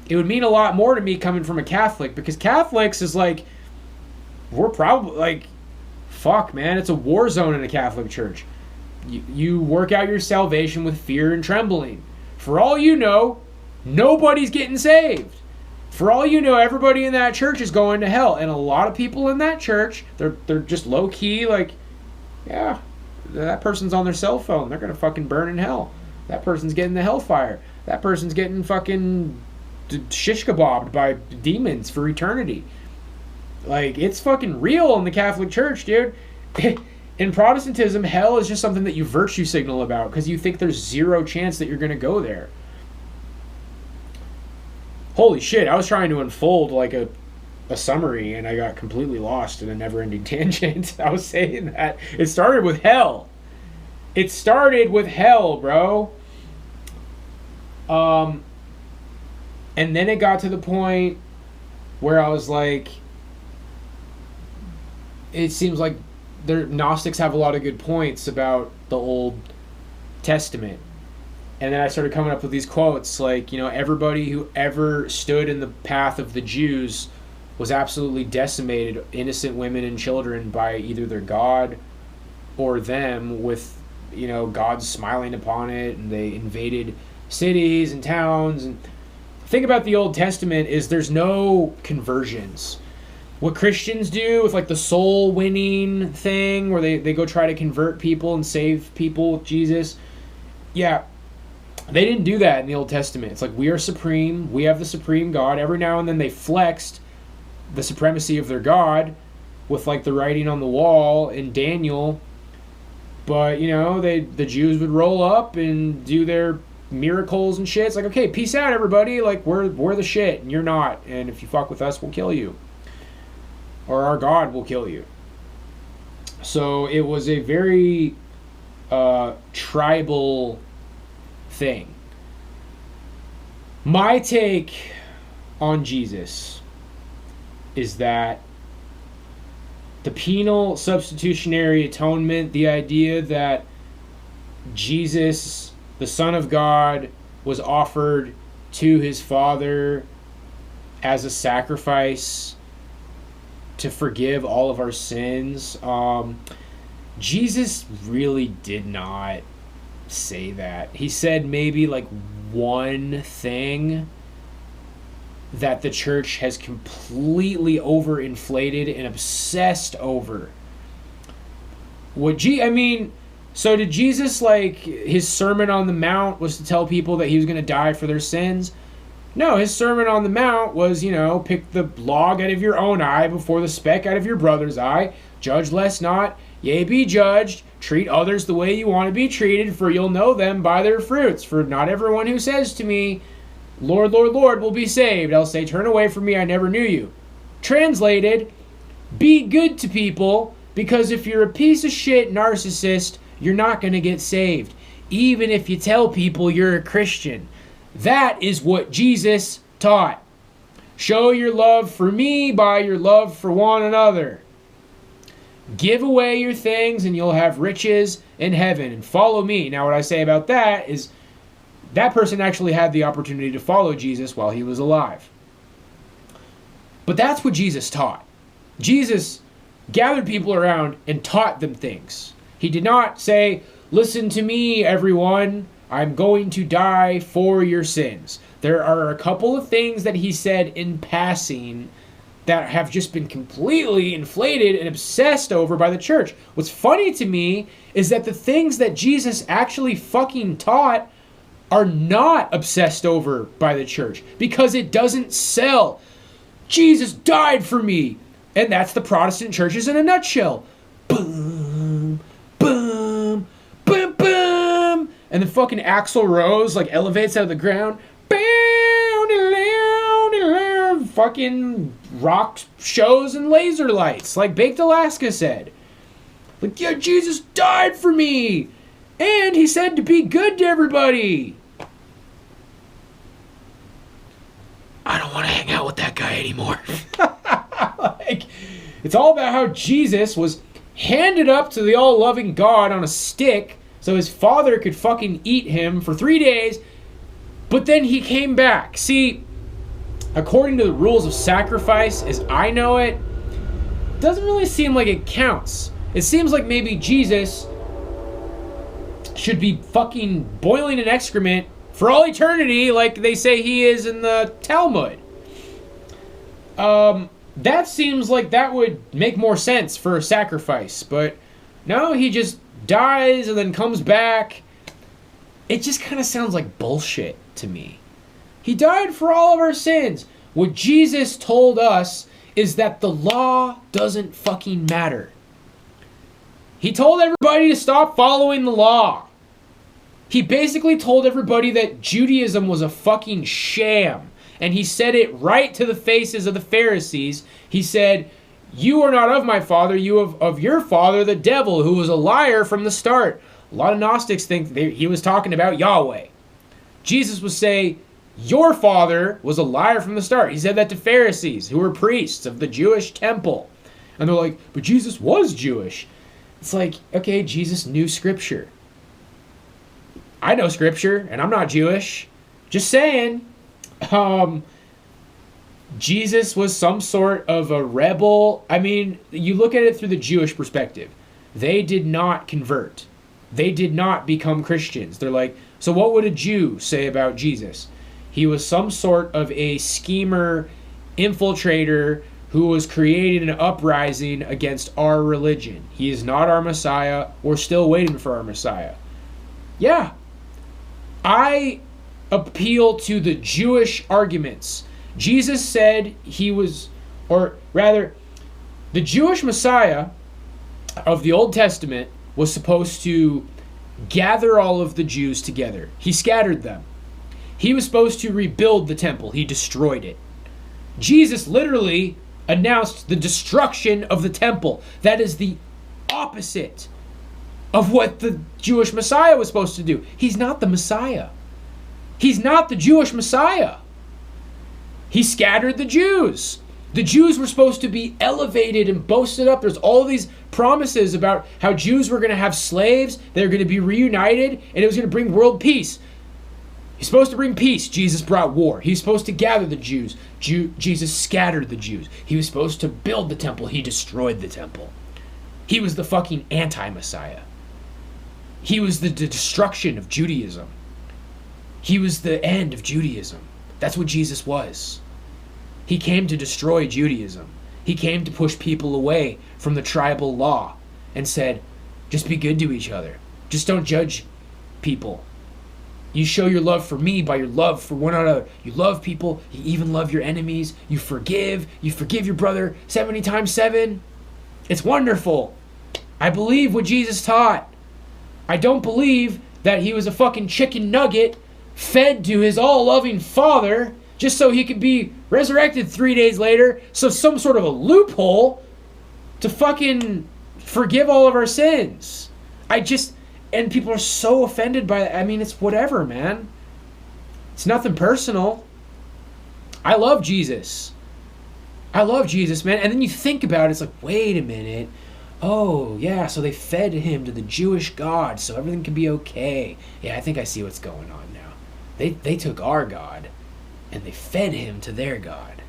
It would mean a lot more to me coming from a Catholic, because Catholics is like, we're probably, like, fuck, man, it's a war zone in a Catholic church. You work out your salvation with fear and trembling. For all you know, nobody's getting saved. For all you know, everybody in that church is going to hell. And a lot of people in that church, they're just low-key, like, yeah, that person's on their cell phone. They're going to fucking burn in hell. That person's getting the hellfire. That person's getting fucking shish kebabbed by demons for eternity. Like, it's fucking real in the Catholic Church, dude. In Protestantism, hell is just something that you virtue signal about because you think there's zero chance that you're going to go there. Holy shit, I was trying to unfold like a summary and I got completely lost in a never-ending tangent. I was saying that it started with hell. It started with hell, bro. And then it got to the point where I was like, it seems like Gnostics have a lot of good points about the Old Testament. And then I started coming up with these quotes like, you know, everybody who ever stood in the path of the Jews was absolutely decimated, innocent women and children, by either their God or them, with, you know, God smiling upon it, and they invaded cities and towns. And the thing about the Old Testament is there's no conversions. What Christians do with like the soul winning thing where they go try to convert people and save people with Jesus, yeah, they didn't do that in the Old Testament. It's like, we are supreme, we have the supreme God. Every now and then they flexed the supremacy of their God with like the writing on the wall in Daniel, but you know, the Jews would roll up and do their miracles and shit. It's like, okay, peace out everybody, like we're the shit and you're not, and if you fuck with us, we'll kill you. Or our God will kill you. So it was a very tribal thing. My take on Jesus is that the penal substitutionary atonement, the idea that Jesus, the Son of God, was offered to his Father as a sacrifice to forgive all of our sins. Jesus really did not say that. He said maybe like one thing that the church has completely overinflated and obsessed over. So did Jesus, like, his Sermon on the Mount was to tell people that he was going to die for their sins? No, his Sermon on the Mount was, pick the log out of your own eye before the speck out of your brother's eye. Judge lest not, yea, be judged. Treat others the way you want to be treated, for you'll know them by their fruits. For not everyone who says to me, Lord, Lord, Lord, will be saved. I'll say, turn away from me, I never knew you. Translated, be good to people, because if you're a piece of shit narcissist, you're not going to get saved, even if you tell people you're a Christian. That is what Jesus taught. Show your love for me by your love for one another. Give away your things and you'll have riches in heaven, and follow me. Now, what I say about that is that person actually had the opportunity to follow Jesus while he was alive. But that's what Jesus taught. Jesus gathered people around and taught them things. He did not say, listen to me, everyone. I'm going to die for your sins. There are a couple of things that he said in passing that have just been completely inflated and obsessed over by the church. What's funny to me is that the things that Jesus actually fucking taught are not obsessed over by the church because it doesn't sell. Jesus died for me. And that's the Protestant churches in a nutshell. Boom, boom, boom, boom. And the fucking Axl Rose like elevates out of the ground. Fucking rock shows and laser lights, like Baked Alaska said. Like, yeah, Jesus died for me. And he said to be good to everybody. I don't want to hang out with that guy anymore. Like, it's all about how Jesus was handed up to the all-loving God on a stick so his father could fucking eat him for 3 days, but then he came back. See, according to the rules of sacrifice, as I know it, doesn't really seem like it counts. It seems like maybe Jesus should be fucking boiling in excrement for all eternity, like they say he is in the Talmud. That seems like that would make more sense for a sacrifice, but no, he just dies and then comes back. It just kind of sounds like bullshit to me. He died for all of our sins. What Jesus told us is that the law doesn't fucking matter. He told everybody to stop following the law. He basically told everybody that Judaism was a fucking sham. And he said it right to the faces of the Pharisees. He said, you are not of my father, you of your father, the devil, who was a liar from the start. A lot of Gnostics think he was talking about Yahweh. Jesus would say, your father was a liar from the start. He said that to Pharisees, who were priests of the Jewish temple. And they're like, but Jesus was Jewish. It's like, okay, Jesus knew Scripture. I know Scripture, and I'm not Jewish. Just saying. Jesus was some sort of a rebel. I mean, you look at it through the Jewish perspective. They did not convert. They did not become Christians. They're like, so what would a Jew say about Jesus? He was some sort of a schemer, infiltrator who was creating an uprising against our religion. He is not our Messiah. We're still waiting for our Messiah. Yeah. I appeal to the Jewish arguments. Jesus said he was, or rather, the Jewish Messiah of the Old Testament was supposed to gather all of the Jews together. He scattered them. He was supposed to rebuild the temple. He destroyed it. Jesus literally announced the destruction of the temple. That is the opposite of what the Jewish Messiah was supposed to do. He's not the Messiah. He's not the Jewish Messiah. He scattered the Jews. The Jews were supposed to be elevated and boasted up. There's all these promises about how Jews were going to have slaves, they were going to be reunited, and it was going to bring world peace. He's supposed to bring peace. Jesus brought war. He's supposed to gather the Jews. Jesus scattered the Jews. He was supposed to build the temple. He destroyed the temple. He was the fucking anti-Messiah. He was the destruction of Judaism. He was the end of Judaism. That's what Jesus was. He came to destroy Judaism. He came to push people away from the tribal law and said, just be good to each other. Just don't judge people. You show your love for me by your love for one another. You love people. You even love your enemies. You forgive. You forgive your brother 70 times 7. It's wonderful. I believe what Jesus taught. I don't believe that he was a fucking chicken nugget fed to his all-loving Father just so he could be resurrected 3 days later, so some sort of a loophole to fucking forgive all of our sins. And people are so offended by that. I mean, it's whatever, man. It's nothing personal. I love Jesus. I love Jesus, man. And then you think about it, it's like, wait a minute. Oh, yeah, so they fed him to the Jewish God, so everything can be okay. Yeah, I think I see what's going on now. They took our God, and they fed him to their God.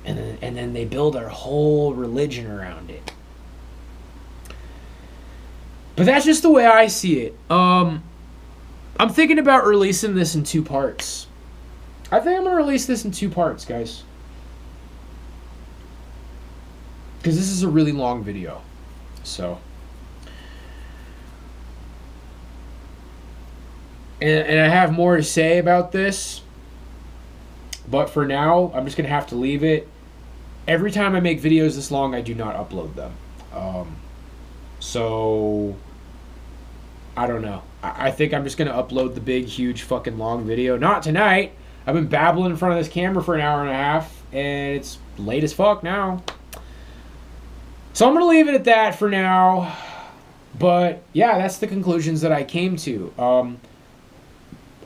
And then they build our whole religion around it. But that's just the way I see it. I'm thinking about releasing this in 2 parts. I think I'm going to release this in 2 parts, guys. Because this is a really long video. So. And I have more to say about this. But for now, I'm just going to have to leave it. Every time I make videos this long, I do not upload them. So, I don't know. I think I'm just going to upload the big, huge, fucking long video. Not tonight. I've been babbling in front of this camera for an hour and a half. And it's late as fuck now. So I'm going to leave it at that for now. But, yeah, that's the conclusions that I came to.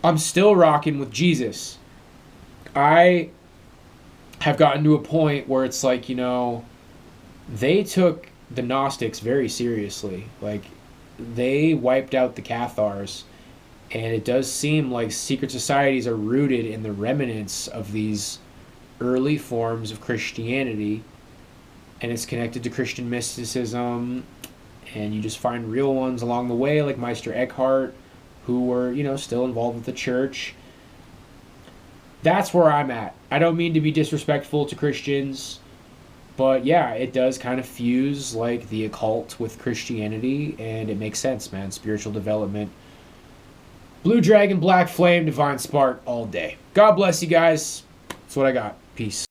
I'm still rocking with Jesus. I have gotten to a point where it's like, you know, they took the Gnostics very seriously. Like, they wiped out the Cathars. And it does seem like secret societies are rooted in the remnants of these early forms of Christianity. And it's connected to Christian mysticism. And you just find real ones along the way, like Meister Eckhart, who were, you know, still involved with the church. That's where I'm at. I don't mean to be disrespectful to Christians, but yeah, it does kind of fuse like the occult with Christianity, and it makes sense, man. Spiritual development. Blue Dragon, Black Flame, Divine Spark all day. God bless you guys. That's what I got. Peace.